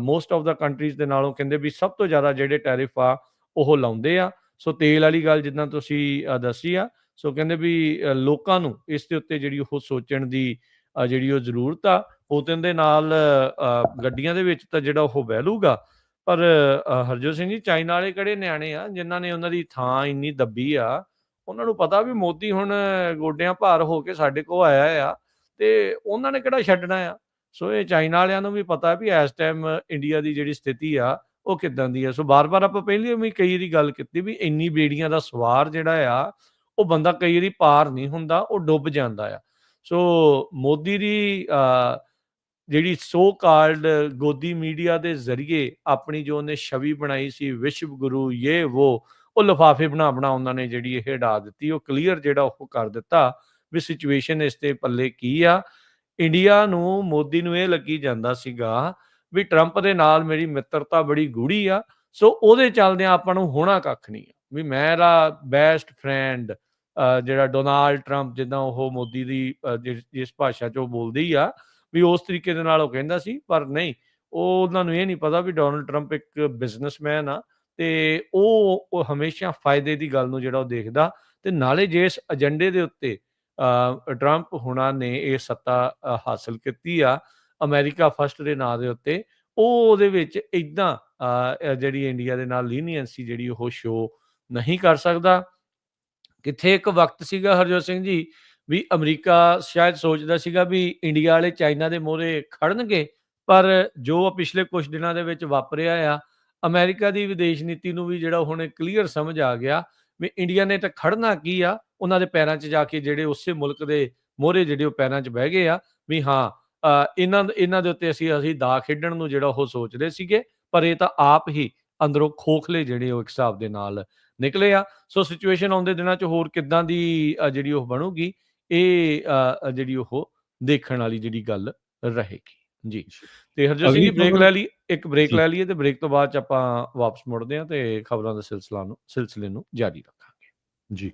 B: Most of the countries ਦੇ ਨਾਲੋਂ ਕਹਿੰਦੇ ਵੀ ਸਭ ਤੋਂ ਜ਼ਿਆਦਾ ਜਿਹੜੇ ਟੈਰਿਫ ਆ ਉਹ ਲਾਉਂਦੇ ਆ। ਸੋ ਤੇਲ ਵਾਲੀ ਗੱਲ ਜਿੱਦਾਂ ਤੁਸੀਂ ਦੱਸੀ ਆ, ਸੋ ਕਹਿੰਦੇ ਵੀ ਲੋਕਾਂ ਨੂੰ ਇਸ ਦੇ ਉੱਤੇ ਜਿਹੜੀ ਉਹ ਸੋਚਣ ਦੀ ਜਿਹੜੀ ਉਹ ਜ਼ਰੂਰਤ ਆ। ਪੁਤਿਨ ਦੇ ਨਾਲ ਗੱਡੀਆਂ ਦੇ ਵਿੱਚ ਤਾਂ ਜਿਹੜਾ ਉਹ ਬਹਿ ਲੂਗਾ, ਪਰ ਹਰਜੋਤ ਸਿੰਘ ਜੀ, ਚਾਈਨਾ ਵਾਲੇ ਕਿਹੜੇ ਨਿਆਣੇ ਆ ਜਿਨ੍ਹਾਂ ਨੇ ਉਹਨਾਂ ਦੀ ਥਾਂ ਇੰਨੀ ਦੱਬੀ ਆ। ਉਹਨਾਂ ਨੂੰ ਪਤਾ ਵੀ ਮੋਦੀ ਹੁਣ ਗੋਡਿਆਂ ਭਾਰ ਹੋ ਕੇ ਸਾਡੇ ਕੋਲ ਆਇਆ ਆ, ਤੇ ਉਹਨਾਂ ਨੇ ਕਿਹੜਾ ਛੱਡਣਾ ਆ। ਸੋ ਇਹ ਚਾਈਨਾ ਵਾਲਿਆਂ ਨੂੰ ਵੀ ਪਤਾ ਵੀ ਇਸ ਟਾਈਮ ਇੰਡੀਆ ਦੀ ਜਿਹੜੀ ਸਥਿਤੀ ਆ ਉਹ ਕਿੱਦਾਂ ਦੀ ਆ। ਸੋ ਬਾਰ-ਬਾਰ ਆਪਾਂ ਪਹਿਲਾਂ ਵੀ ਕਈ ਵਾਰੀ ਗੱਲ ਕੀਤੀ ਵੀ ਇੰਨੀ ਬੇੜੀਆਂ ਦਾ ਸਵਾਰ ਜਿਹੜਾ ਆ, ਉਹ ਬੰਦਾ ਕਈ ਵਾਰੀ ਪਾਰ ਨਹੀਂ ਹੁੰਦਾ, ਉਹ ਡੁੱਬ ਜਾਂਦਾ ਆ। ਸੋ ਮੋਦੀ ਦੀ ਜਿਹੜੀ ਸੋ ਕਾਲਡ ਗੋਦੀ ਮੀਡੀਆ ਦੇ ਜ਼ਰੀਏ ਆਪਣੀ ਜੋ ਉਹਨੇ ਛਵੀ ਬਣਾਈ ਸੀ, ਵਿਸ਼ਵ ਗੁਰੂ ਯੇ ਉਹ ਲਿਫਾਫੇ ਬਣਾ ਉਹਨਾਂ ਨੇ ਜਿਹੜੀ ਇਹ ਉਡਾ ਦਿੱਤੀ। ਉਹ ਕਲੀਅਰ ਜਿਹੜਾ ਉਹ ਕਰ ਦਿੱਤਾ ਵੀ ਸਿਚੁਏਸ਼ਨ ਇਸ ਦੇ ਪੱਲੇ ਕੀ ਆ। ਇੰਡੀਆ ਨੂੰ, ਮੋਦੀ ਨੂੰ ਇਹ ਲੱਗੀ ਜਾਂਦਾ ਸੀਗਾ ਵੀ ਟਰੰਪ ਦੇ ਨਾਲ ਮੇਰੀ ਮਿੱਤਰਤਾ ਬੜੀ ਗੂੜੀ ਆ, ਸੋ ਉਹਦੇ ਚੱਲਦਿਆਂ ਆਪਾਂ ਨੂੰ ਹੋਣਾ ਕੱਖ ਨਹੀਂ ਆ, ਵੀ ਮੇਰਾ ਬੈਸਟ ਫਰੈਂਡ ਜਿਹੜਾ ਡੋਨਾਲਡ ਟਰੰਪ, ਜਿੱਦਾਂ ਉਹ ਮੋਦੀ ਦੀ ਜਿਸ ਭਾਸ਼ਾ 'ਚ ਉਹ ਬੋਲਦੀ ਆ, ਵੀ ਉਸ ਤਰੀਕੇ ਦੇ ਨਾਲ ਉਹ ਕਹਿੰਦਾ ਸੀ। ਪਰ ਨਹੀਂ, ਉਹਨਾਂ ਨੂੰ ਇਹ ਨਹੀਂ ਪਤਾ ਵੀ ਡੋਨਲਡ ਟਰੰਪ ਇੱਕ ਬਿਜ਼ਨਸਮੈਨ ਆ, ਤੇ ਉਹ ਹਮੇਸ਼ਾ ਫਾਇਦੇ ਦੀ ਗੱਲ ਨੂੰ ਜਿਹੜਾ ਉਹ ਦੇਖਦਾ। ਤੇ ਨਾਲੇ ਜਿਸ ਏਜੰਡੇ ਦੇ ਉੱਤੇ ਟਰੰਪ ਹੁਣਾਂ ਨੇ ਇਹ ਸੱਤਾ ਹਾਸਲ ਕੀਤੀ ਆ, ਅਮਰੀਕਾ ਫਸਟ ਦੇ ਨਾਂ ਦੇ ਉੱਤੇ, ਉਹ ਉਹਦੇ ਵਿੱਚ ਇੱਦਾਂ ਜਿਹੜੀ ਇੰਡੀਆ ਦੇ ਨਾਲ ਲੀਨੀਅੰਸੀ ਜਿਹੜੀ ਉਹ ਸ਼ੋਅ ਨਹੀਂ ਕਰ ਸਕਦਾ। ਕਿੱਥੇ ਇੱਕ ਵਕਤ ਸੀਗਾ ਹਰਜੋਤ ਸਿੰਘ ਜੀ, ਵੀ ਅਮਰੀਕਾ ਸ਼ਾਇਦ ਸੋਚਦਾ ਸੀਗਾ ਵੀ ਇੰਡੀਆ ਵਾਲੇ ਚਾਈਨਾ ਦੇ ਮੂਹਰੇ ਖੜਨਗੇ, ਪਰ ਜੋ ਪਿਛਲੇ ਕੁਝ ਦਿਨਾਂ ਦੇ ਵਿੱਚ ਵਾਪਰਿਆ ਆ, ਅਮਰੀਕਾ ਦੀ ਵਿਦੇਸ਼ ਨੀਤੀ ਨੂੰ ਵੀ ਜਿਹੜਾ ਹੁਣ ਕਲੀਅਰ ਸਮਝ ਆ ਗਿਆ ਵੀ ਇੰਡੀਆ ਨੇ ਤਾਂ ਖੜਨਾ ਕੀ ਆ, ਉਹਨਾਂ ਦੇ ਪੈਰਾਂ 'ਚ ਜਾ ਕੇ ਜਿਹੜੇ ਉਸੇ ਮੁਲਕ ਦੇ ਮੂਹਰੇ ਜਿਹੜੇ ਉਹ ਪੈਰਾਂ 'ਚ ਬਹਿ ਗਏ ਆ, ਵੀ ਹਾਂ ਇਹਨਾਂ ਦੇ ਉੱਤੇ ਅਸੀਂ ਦਾ ਖੇਡਣ ਨੂੰ ਜਿਹੜਾ ਉਹ ਸੋਚਦੇ ਸੀਗੇ, ਪਰ ਇਹ ਤਾਂ ਆਪ ਹੀ ਅੰਦਰੋਂ ਖੋਖਲੇ ਜਿਹੜੇ ਉਹ ਇੱਕ ਹਿਸਾਬ ਦੇ ਨਾਲ ਨਿਕਲੇ ਆ। ਸੋ ਸਿਚੁਏਸ਼ਨ ਆਉਂਦੇ ਦਿਨਾਂ 'ਚ ਹੋਰ ਕਿੱਦਾਂ ਦੀ ਜਿਹੜੀ ਉਹ ਬਣੂਗੀ, ਇਹ ਜਿਹੜੀ ਉਹ ਦੇਖਣ ਵਾਲੀ ਜਿਹੜੀ ਗੱਲ ਰਹੇਗੀ। ਜੀ।
A: ਜੀ।
B: ਤੇ ਹਰਜੋਤ ਸਿੰਘ
A: ਅਗਲੀ
B: ਜੀ, ਬ੍ਰੇਕ
A: ਖਬਰ
B: ਲੈ ਲਈ, ਇੱਕ ਬ੍ਰੇਕ
A: ਜੀ,
B: ਲੈ ਲਈਏ, ਤੇ ਬ੍ਰੇਕ ਤੋਂ ਬਾਅਦ 'ਚ ਆਪਾਂ ਵਾਪਸ ਮੁੜਦੇ ਹਾਂ ਤੇ ਖਬਰਾਂ ਦਾ ਸਿਲਸਿਲੇ ਨੂੰ ਜਾਰੀ ਰੱਖਾਂਗੇ।
A: ਜੀ।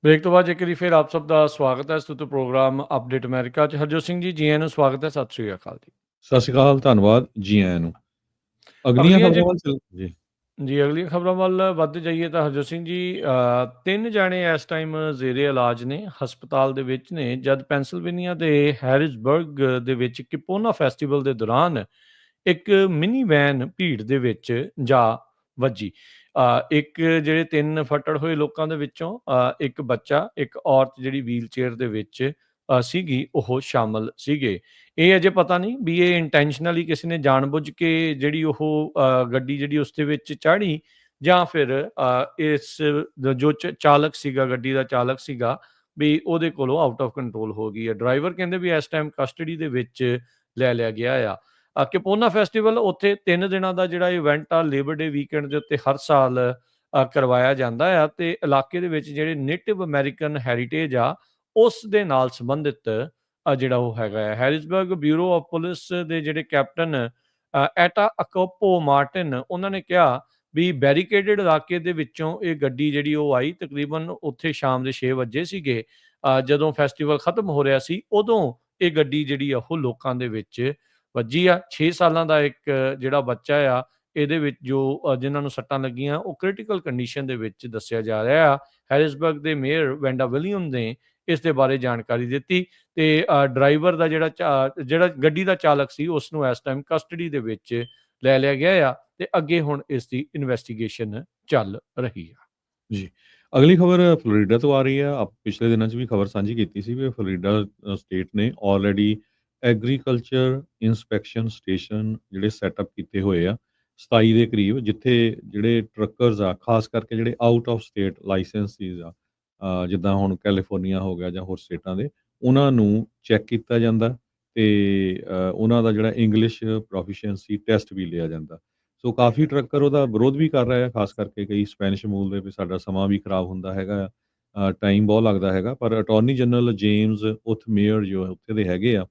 B: ਬ੍ਰੇਕ ਤੋਂ ਬਾਅਦ ਇੱਕ ਵਾਰੀ ਫਿਰ ਆਪ ਸਭ ਦਾ ਸਵਾਗਤ ਹੈ ਸਤੁਤ ਪ੍ਰੋਗਰਾਮ ਅਪਡੇਟ ਅਮਰੀਕਾ 'ਚ। ਹਰਜੋਤ ਸਿੰਘ ਜੀ, ਜੀ ਆਇਆਂ ਨੂੰ, ਸਵਾਗਤ ਹੈ। ਸਤਿ ਸ਼੍ਰੀ ਅਕਾਲ ਜੀ।
A: ਸਤਿ ਸ਼੍ਰੀ ਅਕਾਲ, ਧੰਨਵਾਦ, ਜੀ ਆਇਆਂ ਨੂੰ। ਅਗਲੀਆਂ
B: ਅਗਲੀਆਂ
A: ਖਬਰਾਂ ਵੱਲ ਚੱਲ ਜੀ।
B: ਜੀ ਅਗਲੀਆਂ ਖਬਰਾਂ ਵੱਲ ਵੱਧ ਜਾਈਏ ਤਾਂ ਹਰਜੋਤ ਸਿੰਘ ਜੀ, 3 ਜਾਣੇ ਇਸ ਟਾਈਮ ਜ਼ੇਰੇ ਇਲਾਜ ਨੇ, ਹਸਪਤਾਲ ਦੇ ਵਿੱਚ ਨੇ, ਜਦ ਪੈਂਸਿਲਵੇਨੀਆ ਦੇ ਹੈਰਿਸਬਰਗ ਦੇ ਵਿੱਚ ਕਿਪੋਨਾ ਫੈਸਟੀਵਲ ਦੇ ਦੌਰਾਨ ਇੱਕ ਮਿੰਨੀ ਵੈਨ ਭੀੜ ਦੇ ਵਿੱਚ ਜਾ ਵੱਜੀ। ਇੱਕ ਜਿਹੜੇ 3 ਫੱਟੜ ਹੋਏ ਲੋਕਾਂ ਦੇ ਵਿੱਚੋਂ ਇੱਕ ਬੱਚਾ, ਇੱਕ ਔਰਤ ਜਿਹੜੀ ਵੀਲਚੇਅਰ ਦੇ ਵਿੱਚ ਸੀਗੀ, ਉਹ ਸ਼ਾਮਲ ਸੀਗੇ। ਇਹ ਅਜੇ ਪਤਾ ਨਹੀਂ ਵੀ ਇਹ ਇੰਟੈਂਸ਼ਨਲੀ ਕਿਸੇ ਨੇ ਜਾਣਬੁੱਝ ਕੇ ਜਿਹੜੀ ਉਹ ਗੱਡੀ ਜਿਹੜੀ ਉਸ ਦੇ ਵਿੱਚ ਚਾੜ੍ਹੀ, ਜਾਂ ਫਿਰ ਇਸ ਜੋ ਚਾਲਕ ਸੀਗਾ, ਗੱਡੀ ਦਾ ਚਾਲਕ ਸੀਗਾ, ਵੀ ਉਹਦੇ ਕੋਲੋਂ ਆਊਟ ਆਫ ਕੰਟਰੋਲ ਹੋ ਗਈ ਹੈ। ਡਰਾਈਵਰ ਕਹਿੰਦੇ ਵੀ ਇਸ ਟਾਈਮ ਕਸਟਡੀ ਦੇ ਵਿੱਚ ਲੈ ਲਿਆ ਗਿਆ ਆ। ਕਿਪੋਨਾ ਫੈਸਟੀਵਲ ਉੱਥੇ 3 ਦਿਨਾਂ ਦਾ ਜਿਹੜਾ ਇਵੈਂਟ ਆ, ਲੇਬਰ ਡੇ ਵੀਕਐਂਡ ਦੇ ਉੱਤੇ ਹਰ ਸਾਲ ਕਰਵਾਇਆ ਜਾਂਦਾ ਆ, ਤੇ ਇਲਾਕੇ ਦੇ ਵਿੱਚ ਜਿਹੜੇ ਨੇਟਿਵ ਅਮਰੀਕਨ ਹੈਰੀਟੇਜ ਆ, ਉਸ ਦੇ ਨਾਲ ਸੰਬੰਧਿਤ ਜਿਹੜਾ ਉਹ ਹੈਗਾ ਹੈ। ਹੈਰਿਸਬਰਗ ਬਿਊਰੋ ਆਫ ਪੁਲਿਸ ਦੇ ਜਿਹੜੇ ਕੈਪਟਨ ਐਟਾ ਅਕੋਪੋ ਮਾਰਟਿਨ, ਉਹਨਾਂ ਨੇ ਕਿਹਾ ਵੀ ਬੈਰੀਕੇਡਡ ਇਲਾਕੇ ਦੇ ਵਿੱਚੋਂ ਇਹ ਗੱਡੀ ਜਿਹੜੀ ਉਹ ਆਈ, ਤਕਰੀਬਨ ਉੱਥੇ ਸ਼ਾਮ ਦੇ 6 ਵਜੇ ਸੀਗੇ, ਜਦੋਂ ਫੈਸਟੀਵਲ ਖਤਮ ਹੋ ਰਿਹਾ ਸੀ, ਉਦੋਂ ਇਹ ਗੱਡੀ ਜਿਹੜੀ ਆ ਉਹ ਲੋਕਾਂ ਦੇ ਵਿੱਚ ਵੱਜੀ ਆ। 6 ਸਾਲਾਂ ਦਾ ਇੱਕ ਜਿਹੜਾ ਬੱਚਾ ਆ, ਇਹਦੇ ਵਿੱਚ ਜੋ ਜਿਨ੍ਹਾਂ ਨੂੰ ਸੱਟਾਂ ਲੱਗੀਆਂ, ਉਹ ਕ੍ਰਿਟੀਕਲ ਕੰਡੀਸ਼ਨ ਦੇ ਵਿੱਚ ਦੱਸਿਆ ਜਾ ਰਿਹਾ ਆ। ਹੈਰਿਸਬਰਗ ਦੇ ਮੇਅਰ ਵੈਂਡਾ ਵਿਲੀਅਮ ਨੇ ਇਸ ਦੇ ਬਾਰੇ ਜਾਣਕਾਰੀ ਦਿੱਤੀ, ਤੇ ਡਰਾਈਵਰ ਦਾ ਜਿਹੜਾ ਗੱਡੀ ਦਾ ਚਾਲਕ ਸੀ, ਉਸ ਨੂੰ ਇਸ ਟਾਈਮ ਕਸਟਡੀ ਦੇ ਵਿੱਚ ਲੈ ਲਿਆ ਗਿਆ ਆ, ਤੇ ਅੱਗੇ ਹੁਣ ਇਸ ਦੀ ਇਨਵੈਸਟੀਗੇਸ਼ਨ ਚੱਲ ਰਹੀ ਆ।
A: ਜੀ, ਅਗਲੀ ਖਬਰ ਫਲੋਰੀਡਾ ਤੋਂ ਆ ਰਹੀ ਹੈ। ਪਿਛਲੇ ਦਿਨਾਂ 'ਚ ਵੀ ਖਬਰ ਸਾਂਝੀ ਕੀਤੀ ਸੀ ਵੀ ਫਲੋਰੀਡਾ ਸਟੇਟ ਨੇ ਆਲਰੇਡੀ ਐਗਰੀਕਲਚਰ ਇੰਸਪੈਕਸ਼ਨ ਸਟੇਸ਼ਨ ਜਿਹੜੇ ਸੈਟਅਪ ਕੀਤੇ ਹੋਏ ਆ 27 ਦੇ ਕਰੀਬ, ਜਿੱਥੇ ਜਿਹੜੇ ਟਰੱਕਰਸ ਆ, ਖਾਸ ਕਰਕੇ ਜਿਹੜੇ ਆਊਟ ਆਫ ਸਟੇਟ ਲਾਇਸੈਂਸਿਸ ਆ, ਜਿੱਦਾਂ ਹੁਣ ਕੈਲੀਫੋਰਨੀਆ ਹੋ ਗਿਆ ਜਾਂ ਹੋਰ ਸਟੇਟਾਂ ਦੇ, ਉਹਨਾਂ ਨੂੰ ਚੈੱਕ ਕੀਤਾ ਜਾਂਦਾ, ਤੇ ਉਹਨਾਂ ਦਾ ਜਿਹੜਾ ਇੰਗਲਿਸ਼ ਪ੍ਰੋਫੀਸ਼ੀਐਂਸੀ ਟੈਸਟ ਵੀ ਲਿਆ ਜਾਂਦਾ। ਸੋ ਕਾਫੀ ਟਰੱਕਰ ਉਹਦਾ ਵਿਰੋਧ ਵੀ ਕਰ ਰਹੇ ਆ, ਖਾਸ ਕਰਕੇ ਕਈ ਸਪੈਨਿਸ਼ ਮੂਲ ਦੇ, ਵੀ ਸਾਡਾ ਸਮਾਂ ਵੀ ਖਰਾਬ ਹੁੰਦਾ ਹੈਗਾ ਆ, ਟਾਈਮ ਬਹੁਤ ਲੱਗਦਾ ਹੈਗਾ। ਪਰ ਅਟਾਰਨੀ ਜਨਰਲ ਜੇਮਸ ਮੇਅਰ ਜੋ ਉੱਥੇ ਦੇ ਹੈਗੇ ਆ,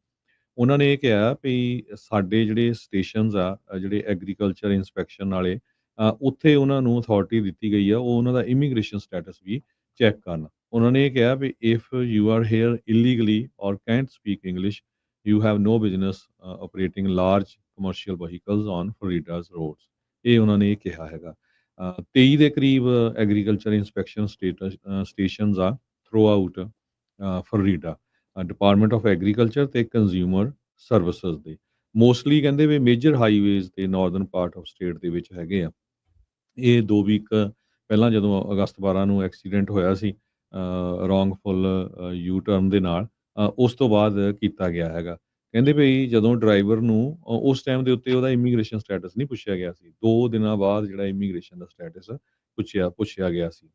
A: ਉਹਨਾਂ ਨੇ ਇਹ ਕਿਹਾ ਵੀ ਸਾਡੇ ਜਿਹੜੇ ਸਟੇਸ਼ਨਸ ਆ, ਜਿਹੜੇ ਐਗਰੀਕਲਚਰ ਇੰਸਪੈਕਸ਼ਨ ਵਾਲੇ, ਉੱਥੇ ਉਹਨਾਂ ਨੂੰ ਅਥਾਰਟੀ ਦਿੱਤੀ ਗਈ ਆ, ਉਹ ਉਹਨਾਂ ਦਾ ਇਮੀਗ੍ਰੇਸ਼ਨ ਸਟੇਟਸ ਵੀ ਚੈੱਕ ਕਰਨ। ਉਹਨਾਂ ਨੇ ਇਹ ਕਿਹਾ ਵੀ if you are here illegally or can't speak English, you have no business operating large commercial vehicles on Florida's roads. ਇਹ ਉਹਨਾਂ ਨੇ ਇਹ ਕਿਹਾ ਹੈਗਾ। 23 ਦੇ ਕਰੀਬ ਐਗਰੀਕਲਚਰ ਇੰਸਪੈਕਸ਼ਨ ਸਟੇਸ਼ਨਸ ਆ throughout Florida, department of agriculture ਤੇ ਕੰਜ਼ਿਊਮਰ ਸਰਵਿਸਿਜ਼ ਦੇ। ਮੋਸਟਲੀ ਕਹਿੰਦੇ ਵੀ ਮੇਜਰ ਹਾਈਵੇਜ਼ ਤੇ ਨਾਰਦਰਨ ਪਾਰਟ ਆਫ ਸਟੇਟ ਦੇ ਵਿੱਚ ਹੈਗੇ ਆ। ਇਹ 2 ਵੀਕ ਪਹਿਲਾਂ ਜਦੋਂ ਅਗਸਤ 12 ਨੂੰ ਐਕਸੀਡੈਂਟ ਹੋਇਆ ਸੀ ਰੋਂਗਫੁਲ ਯੂ ਟਰਨ ਦੇ ਨਾਲ, ਉਸ ਤੋਂ ਬਾਅਦ ਕੀਤਾ ਗਿਆ ਹੈਗਾ। ਕਹਿੰਦੇ ਵੀ ਜਦੋਂ ਡਰਾਈਵਰ ਨੂੰ ਉਸ ਟਾਈਮ ਦੇ ਉੱਤੇ ਉਹਦਾ ਇਮੀਗ੍ਰੇਸ਼ਨ ਸਟੇਟਸ ਨਹੀਂ ਪੁੱਛਿਆ ਗਿਆ ਸੀ। 2 ਦਿਨਾਂ ਬਾਅਦ ਜਿਹੜਾ ਇਮੀਗ੍ਰੇਸ਼ਨ ਦਾ ਸਟੇਟਸ ਪੁੱਛਿਆ ਗਿਆ ਸੀ।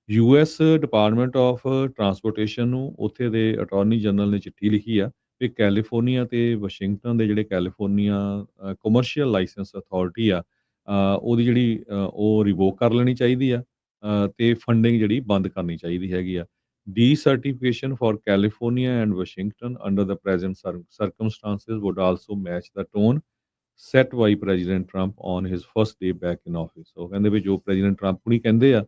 A: ਯੂਐਸ ਡਿਪਾਰਟਮੈਂਟ ਆਫ ਟਰਾਂਸਪੋਰਟੇਸ਼ਨ ਨੂੰ ਉੱਥੇ ਦੇ ਅਟਾਰਨੀ ਜਨਰਲ ਨੇ ਚਿੱਠੀ ਲਿਖੀ ਆ ਵੀ ਕੈਲੀਫੋਰਨੀਆ ਤੇ ਵਾਸ਼ਿੰਗਟਨ ਦੇ ਜਿਹੜੇ ਕੈਲੀਫੋਰਨੀਆ ਕਮਰਸ਼ੀਅਲ ਲਾਇਸੈਂਸ ਅਥਾਰਟੀ ਆ, ਉਹਦੀ ਜਿਹੜੀ ਉਹ ਰਿਵੋਕ ਕਰ ਲੈਣੀ ਚਾਹੀਦੀ ਆ, ਤੇ ਫੰਡਿੰਗ ਜਿਹੜੀ ਬੰਦ ਕਰਨੀ ਚਾਹੀਦੀ ਹੈਗੀ ਆ। Decertification for California and Washington under the present circumstances would also match the tone set by President Trump on his first day back in office. ਉਹ ਕਹਿੰਦੇ ਵੀ ਜੋ ਪ੍ਰੈਜ਼ੀਡੈਂਟ ਟਰੰਪ ਹੁਣੀ ਕਹਿੰਦੇ ਆ,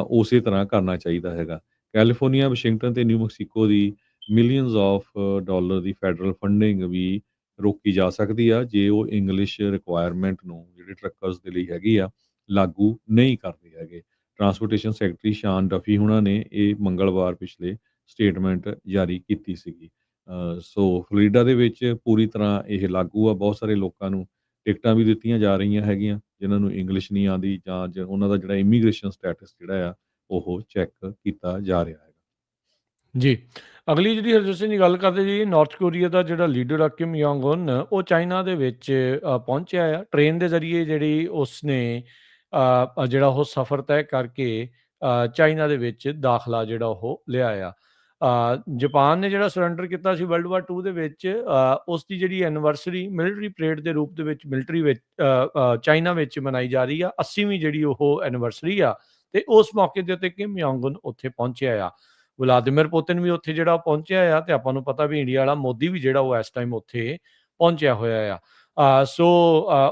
A: ਉਸੇ ਤਰ੍ਹਾਂ ਕਰਨਾ ਚਾਹੀਦਾ ਹੈਗਾ। ਕੈਲੀਫੋਰਨੀਆ, ਵਾਸ਼ਿੰਗਟਨ ਤੇ new Mexico the millions of dollar the federal funding ਵੀ ਰੋਕੀ ਜਾ ਸਕਦੀ ਆ, ਜੇ ਉਹ ਇੰਗਲਿਸ਼ ਰਿਕੁਆਇਰਮੈਂਟ ਨੂੰ ਜਿਹੜੇ ਟਰੱਕਰਸ ਦੇ ਲਈ ਹੈਗੀ ਆ, ਲਾਗੂ ਨਹੀਂ ਕਰਦੇ ਹੈਗੇ। ਟਰਾਂਸਪੋਰਟੇਸ਼ਨ ਸੈਕਟਰੀ ਸ਼ਾਨ ਡਫੀ ਹੁਣਾਂ ਨੇ ਇਹ ਮੰਗਲਵਾਰ ਪਿਛਲੇ ਸਟੇਟਮੈਂਟ ਜਾਰੀ ਕੀਤੀ ਸੀਗੀ। ਸੋ ਫਲੋਰੀਡਾ ਦੇ ਵਿੱਚ ਪੂਰੀ ਤਰ੍ਹਾਂ ਇਹ ਲਾਗੂ ਆ। ਬਹੁਤ ਸਾਰੇ ਲੋਕਾਂ ਨੂੰ ਟਿਕਟਾਂ ਵੀ ਦਿੱਤੀਆਂ ਜਾ ਰਹੀਆਂ ਹੈਗੀਆਂ, ਜਿਨ੍ਹਾਂ ਨੂੰ ਇੰਗਲਿਸ਼ ਨਹੀਂ ਆਉਂਦੀ, ਜਾਂ ਉਹਨਾਂ ਦਾ ਜਿਹੜਾ ਇਮੀਗ੍ਰੇਸ਼ਨ ਸਟੇਟਸ ਜਿਹੜਾ ਆ, ਉਹ ਚੈੱਕ ਕੀਤਾ ਜਾ ਰਿਹਾ ਹੈਗਾ।
B: ਜੀ, ਅਗਲੀ ਜਿਹੜੀ ਹਰਜੋਤ ਸਿੰਘ ਦੀ ਗੱਲ ਕਰਦੇ ਜੀ, ਨਾਰਥ ਕੋਰੀਆ ਦਾ ਜਿਹੜਾ ਲੀਡਰ ਆ ਕਿਮ ਯੋਂਗ ਉਨ, ਉਹ ਚਾਈਨਾ ਦੇ ਵਿੱਚ ਪਹੁੰਚਿਆ ਆ। ਟ੍ਰੇਨ ਦੇ ਜ਼ਰੀਏ ਜਿਹੜੀ ਉਸਨੇ ਜਿਹੜਾ ਉਹ ਸਫ਼ਰ ਤੈਅ ਕਰਕੇ ਚਾਈਨਾ ਦੇ ਵਿੱਚ ਦਾਖਲਾ ਜਿਹੜਾ ਉਹ ਲਿਆ ਆ। ਜਾਪਾਨ ਨੇ ਜਿਹੜਾ ਸਰੈਂਡਰ ਕੀਤਾ ਸੀ ਵਰਲਡ ਵਾਰ 2 ਦੇ ਵਿੱਚ, ਉਸ ਦੀ ਜਿਹੜੀ ਐਨੀਵਰਸਰੀ ਮਿਲਟਰੀ ਪਰੇਡ ਦੇ ਰੂਪ ਦੇ ਵਿੱਚ ਮਿਲਟਰੀ ਵਿੱਚ ਚਾਈਨਾ ਵਿੱਚ ਮਨਾਈ ਜਾ ਰਹੀ ਆ। 80ਵੀਂ ਜਿਹੜੀ ਉਹ ਐਨੀਵਰਸਰੀ ਆ, ਤੇ ਉਸ ਮੌਕੇ ਦੇ ਉੱਤੇ ਕਿਮ ਯੋਂਗ ਉਨ ਉੱਥੇ ਪਹੁੰਚਿਆ ਆ। ਵਲਾਦੀਮੀਰ ਪੁਤਿਨ ਵੀ ਉੱਥੇ ਜਿਹੜਾ ਪਹੁੰਚਿਆ ਆ, ਤੇ ਆਪਾਂ ਨੂੰ ਪਤਾ ਵੀ ਇੰਡੀਆ ਵਾਲਾ ਮੋਦੀ ਵੀ ਜਿਹੜਾ ਉਹ ਇਸ ਟਾਈਮ ਉੱਥੇ ਪਹੁੰਚਿਆ ਹੋਇਆ ਆ। ਸੋ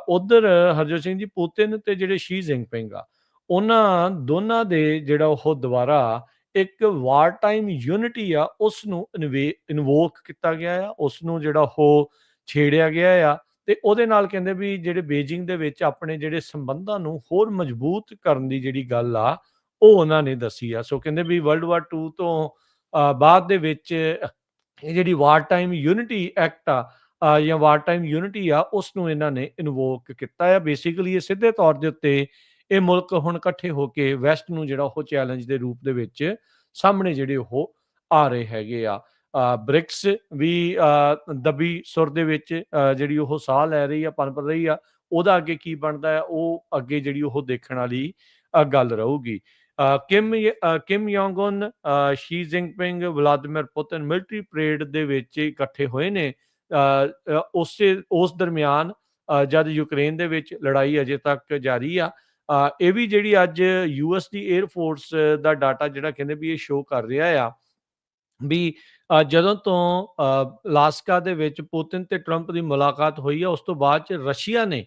B: ਉਧਰ ਹਰਜੋਤ ਸਿੰਘ ਜੀ, ਪੁਤਿਨ ਤੇ ਜਿਹੜੇ ਸ਼ੀ ਜਿਨਪਿੰਗ ਆ, ਉਹਨਾਂ ਦੋਨਾਂ ਦੇ ਜਿਹੜਾ ਉਹ ਦੁਬਾਰਾ ਇੱਕ ਵਾਰ ਟਾਈਮ ਯੂਨਿਟੀ ਆ ਉਸ ਨੂੰ ਇਨਵੋਕ ਕੀਤਾ ਗਿਆ ਆ, ਉਸ ਨੂੰ ਜਿਹੜਾ ਉਹ ਛੇੜਿਆ ਗਿਆ ਆ ਤੇ ਉਹਦੇ ਨਾਲ ਕਹਿੰਦੇ ਵੀ ਜਿਹੜੇ ਬੀਜਿੰਗ ਦੇ ਵਿੱਚ ਆਪਣੇ ਜਿਹੜੇ ਸੰਬੰਧਾਂ ਨੂੰ ਹੋਰ ਮਜ਼ਬੂਤ ਕਰਨ ਦੀ ਜਿਹੜੀ ਗੱਲ ਆ ਉਹ ਉਹਨਾਂ ਨੇ ਦੱਸੀ ਆ। ਸੋ ਕਹਿੰਦੇ ਵੀ ਵਰਲਡ ਵਾਰ 2 ਤੋਂ ਬਾਅਦ ਦੇ ਵਿੱਚ ਇਹ ਜਿਹੜੀ ਵਾਰ ਟਾਈਮ ਯੂਨਿਟੀ ਐਕਟ ਆ ਜਾਂ ਵਾਰ ਟਾਈਮ ਯੂਨਿਟੀ ਆ ਉਸ ਨੂੰ ਇਹਨਾਂ ਨੇ ਇਨਵੋਕ ਕੀਤਾ ਆ। ਬੇਸਿਕਲੀ ਇਹ ਸਿੱਧੇ ਤੌਰ ਦੇ ਉੱਤੇ ਇਹ ਮੁਲਕ ਹੁਣ ਇਕੱਠੇ ਹੋ ਕੇ ਵੈਸਟ ਨੂੰ ਜਿਹੜਾ ਉਹ ਚੈਲੰਜ ਦੇ ਰੂਪ ਦੇ ਵਿੱਚ ਸਾਹਮਣੇ ਜਿਹੜੇ ਉਹ ਆ ਰਹੇ ਹੈਗੇ ਆ। ਬ੍ਰਿਕਸ ਵੀ ਦਬੀ ਸੁਰ ਦੇ ਵਿੱਚ ਜਿਹੜੀ ਉਹ ਸਾਹ ਲੈ ਰਹੀ ਆ, ਪਨਪ ਰਹੀ ਆ। ਉਹਦਾ ਅੱਗੇ ਕੀ ਬਣਦਾ ਆ ਉਹ ਅੱਗੇ ਜਿਹੜੀ ਉਹ ਦੇਖਣ ਵਾਲੀ ਗੱਲ ਰਹੂਗੀ। Kim Jong Un, Xi Jinping, Vladimir Putin military parade ਦੇ ਵਿੱਚ ਇਕੱਠੇ ਹੋਏ ਨੇ। ਉਸ ਦਰਮਿਆਨ ਜਦ ਯੂਕਰੇਨ ਦੇ ਵਿੱਚ ਲੜਾਈ ਅਜੇ ਤੱਕ ਜਾਰੀ ਆ। ਇਹ ਵੀ ਜਿਹੜੀ ਅੱਜ ਯੂਐਸ ਦੀ 에ਅਰ ਫੋਰਸ ਦਾ ਡਾਟਾ ਜਿਹੜਾ ਕਹਿੰਦੇ ਵੀ ਇਹ ਸ਼ੋਅ ਕਰ ਰਿਹਾ ਆ ਵੀ ਜਦੋਂ ਤੋਂ ਅਲਾਸਕਾ ਦੇ ਵਿੱਚ ਪੁਤਿਨ ਤੇ ਟਰੰਪ ਦੀ ਮੁਲਾਕਾਤ ਹੋਈ ਆ ਉਸ ਤੋਂ ਬਾਅਦ ਚ ਰਸ਼ੀਆ ਨੇ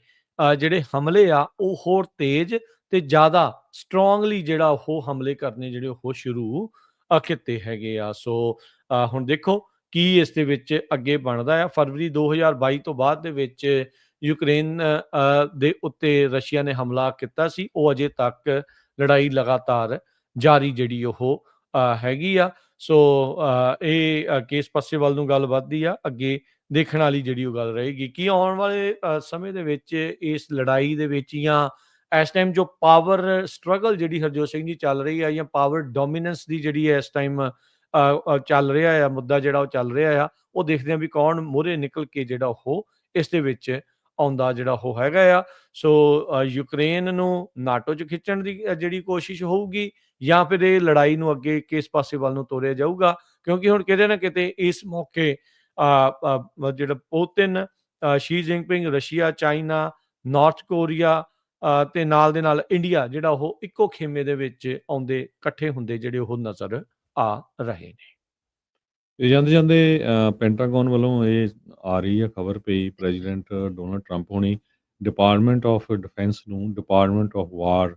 B: ਜਿਹੜੇ ਹਮਲੇ ਆ ਉਹ ਹੋਰ ਤੇਜ਼ ਤੇ ਜ਼ਿਆਦਾ ਸਟਰੋਂਗਲੀ ਜਿਹੜਾ ਉਹ ਹਮਲੇ ਕਰਨੇ ਜਿਹੜੇ ਉਹ ਸ਼ੁਰੂ ਕੀਤੇ ਹੈਗੇ ਆ। ਸੋ ਹੁਣ ਦੇਖੋ ਕੀ ਇਸ ਦੇ ਵਿੱਚ ਅੱਗੇ ਬਣਦਾ ਆ। ਫਰਵਰੀ 2022 ਤੋਂ ਬਾਅਦ ਦੇ ਵਿੱਚ ਯੂਕਰੇਨ ਦੇ ਉੱਤੇ ਰਸ਼ੀਆ ਨੇ ਹਮਲਾ ਕੀਤਾ ਸੀ, ਉਹ ਅਜੇ ਤੱਕ ਲੜਾਈ ਲਗਾਤਾਰ ਜਾਰੀ ਜਿਹੜੀ ਉਹ ਹੈਗੀ ਆ। ਸੋ ਇਹ ਕਿਸ ਪਾਸੇ ਵੱਲ ਨੂੰ ਗੱਲ ਵੱਧਦੀ ਆ ਅੱਗੇ ਦੇਖਣ ਵਾਲੀ ਜਿਹੜੀ ਉਹ ਗੱਲ ਰਹੇਗੀ ਕਿ ਆਉਣ ਵਾਲੇ ਸਮੇਂ ਦੇ ਵਿੱਚ ਇਸ ਲੜਾਈ ਦੇ ਵਿੱਚ ਜਾਂ ਇਸ ਟਾਈਮ ਜੋ ਪਾਵਰ ਸਟਰਗਲ ਜਿਹੜੀ ਹਰਜੋਤ ਸਿੰਘ ਜੀ ਚੱਲ ਰਹੀ ਆ ਜਾਂ ਪਾਵਰ ਡੋਮੀਨੈਂਸ ਦੀ ਜਿਹੜੀ ਇਸ ਟਾਈਮ ਚੱਲ ਰਿਹਾ ਆ ਮੁੱਦਾ ਜਿਹੜਾ ਉਹ ਚੱਲ ਰਿਹਾ ਆ ਉਹ ਦੇਖਦੇ ਆ ਵੀ ਕੌਣ ਮੂਹਰੇ ਨਿਕਲ ਕੇ ਜਿਹੜਾ ਉਹ ਇਸ ਦੇ ਵਿੱਚ ਆਉਂਦਾ ਜਿਹੜਾ ਉਹ ਹੈਗਾ ਆ। ਸੋ ਯੂਕਰੇਨ ਨੂੰ ਨਾਟੋ 'ਚ ਖਿੱਚਣ ਦੀ ਜਿਹੜੀ ਕੋਸ਼ਿਸ਼ ਹੋਊਗੀ ਜਾਂ ਫਿਰ ਇਹ ਲੜਾਈ ਨੂੰ ਅੱਗੇ ਕਿਸ ਪਾਸੇ ਵੱਲ ਨੂੰ ਤੋਰਿਆ ਜਾਊਗਾ ਕਿਉਂਕਿ ਹੁਣ ਕਿਤੇ ਨਾ ਕਿਤੇ ਇਸ ਮੌਕੇ ਜਿਹੜਾ Putin, Xi Jinping, Russia, China, North Korea ਤੇ ਨਾਲ ਦੇ ਨਾਲ ਇੰਡੀਆ ਜਿਹੜਾ ਉਹ ਇੱਕੋ ਖੇਮੇ ਦੇ ਵਿੱਚ ਆਉਂਦੇ ਇਕੱਠੇ ਹੁੰਦੇ ਜਿਹੜੇ ਉਹ ਨਜ਼ਰ ਆ ਰਹੇ ਨੇ।
A: ਤੇ ਜਾਂਦੇ ਜਾਂਦੇ ਪੈਂਟਾਗਨ ਵੱਲੋਂ ਇਹ ਆ ਰਹੀ ਹੈ ਖਬਰ ਪਈ ਪ੍ਰੈਜ਼ੀਡੈਂਟ ਡੋਨਲਡ ਟਰੰਪ ਹੋਣੀ ਡਿਪਾਰਟਮੈਂਟ ਆਫ ਡਿਫੈਂਸ ਨੂੰ ਡਿਪਾਰਟਮੈਂਟ ਆਫ ਵਾਰ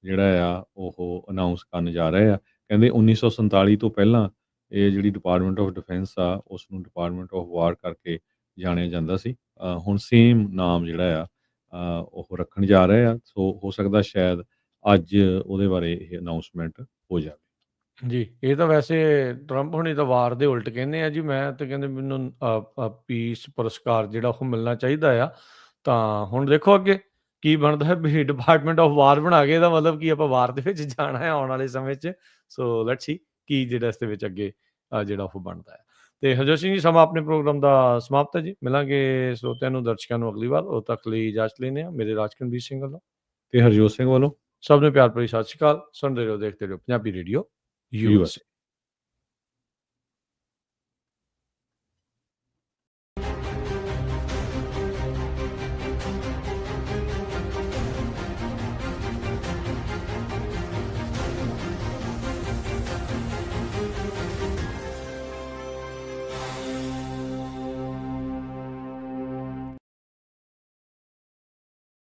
A: ਜਿਹੜਾ ਆ ਉਹ ਅਨਾਉਂਸ ਕਰਨ ਜਾ ਰਹੇ ਆ। ਕਹਿੰਦੇ 1947 ਤੋਂ ਪਹਿਲਾਂ ਇਹ ਜਿਹੜੀ ਡਿਪਾਰਟਮੈਂਟ ਆਫ ਡਿਫੈਂਸ ਆ ਉਸ ਨੂੰ ਡਿਪਾਰਟਮੈਂਟ ਆਫ ਵਾਰ ਕਰਕੇ ਜਾਣਿਆ ਜਾਂਦਾ ਸੀ। ਹੁਣ ਸੇਮ ਨਾਮ ਜਿਹੜਾ ਆ ਉਹ ਰੱਖਣ ਜਾ ਰਹੇ ਆ। ਸੋ ਹੋ ਸਕਦਾ ਸ਼ਾਇਦ ਅੱਜ ਉਹਦੇ ਬਾਰੇ ਇਹ ਅਨਾਉਂਸਮੈਂਟ ਹੋ ਜਾਵੇ।
B: ਜੀ, ਇਹ ਤਾਂ ਵੈਸੇ ਟਰੰਪ ਹੁਣੀ ਤਾਂ ਵਾਰ ਦੇ ਉਲਟ ਕਹਿੰਦੇ ਆ ਜੀ। ਮੈਂ ਤਾਂ ਕਹਿੰਦੇ ਮੈਨੂੰ ਪੀਸ ਪੁਰਸਕਾਰ ਜਿਹੜਾ ਉਹ ਮਿਲਣਾ ਚਾਹੀਦਾ ਆ। ਤਾਂ ਹੁਣ ਦੇਖੋ ਅੱਗੇ ਕੀ ਬਣਦਾ ਹੈ ਵੀ ਡਿਪਾਰਟਮੈਂਟ ਆਫ ਵਾਰ ਬਣਾ ਕੇ ਇਹਦਾ ਮਤਲਬ ਕੀ ਆਪਾਂ ਵਾਰ ਦੇ ਵਿੱਚ ਜਾਣਾ ਹੈ ਆਉਣ ਵਾਲੇ ਸਮੇਂ 'ਚ। ਸੋ ਲੈਟਸ ਸੀ ਕੀ ਜਿਹੜਾ ਇਸ ਦੇ ਵਿੱਚ ਅੱਗੇ ਜਿਹੜਾ ਉਹ ਬਣਦਾ ਹੈ। ਤੇ ਹਰਜੋਤ ਸਿੰਘ ਜੀ ਸਮਾਂ ਆਪਣੇ ਪ੍ਰੋਗਰਾਮ ਦਾ ਸਮਾਪਤ ਹੈ ਜੀ। ਮਿਲਾਂਗੇ ਸਰੋਤਿਆਂ ਨੂੰ, ਦਰਸ਼ਕਾਂ ਨੂੰ ਅਗਲੀ ਵਾਰ। ਉਦੋਂ ਤੱਕ ਲਈ ਇਜਾਜ਼ਤ ਲੈਂਦੇ ਹਾਂ। ਮੇਰੇ ਰਾਜਕਨਵੀਰ ਸਿੰਘ ਵੱਲੋਂ
A: ਤੇ ਹਰਜੋਤ ਸਿੰਘ ਵੱਲੋਂ
B: ਸਭ ਨੂੰ ਪਿਆਰ ਭਰੀ ਸਤਿ ਸ਼੍ਰੀ ਅਕਾਲ। ਸੁਣਦੇ ਰਹੋ, ਦੇਖਦੇ ਰਹੋ ਪੰਜਾਬੀ ਰੇਡੀਓ USA।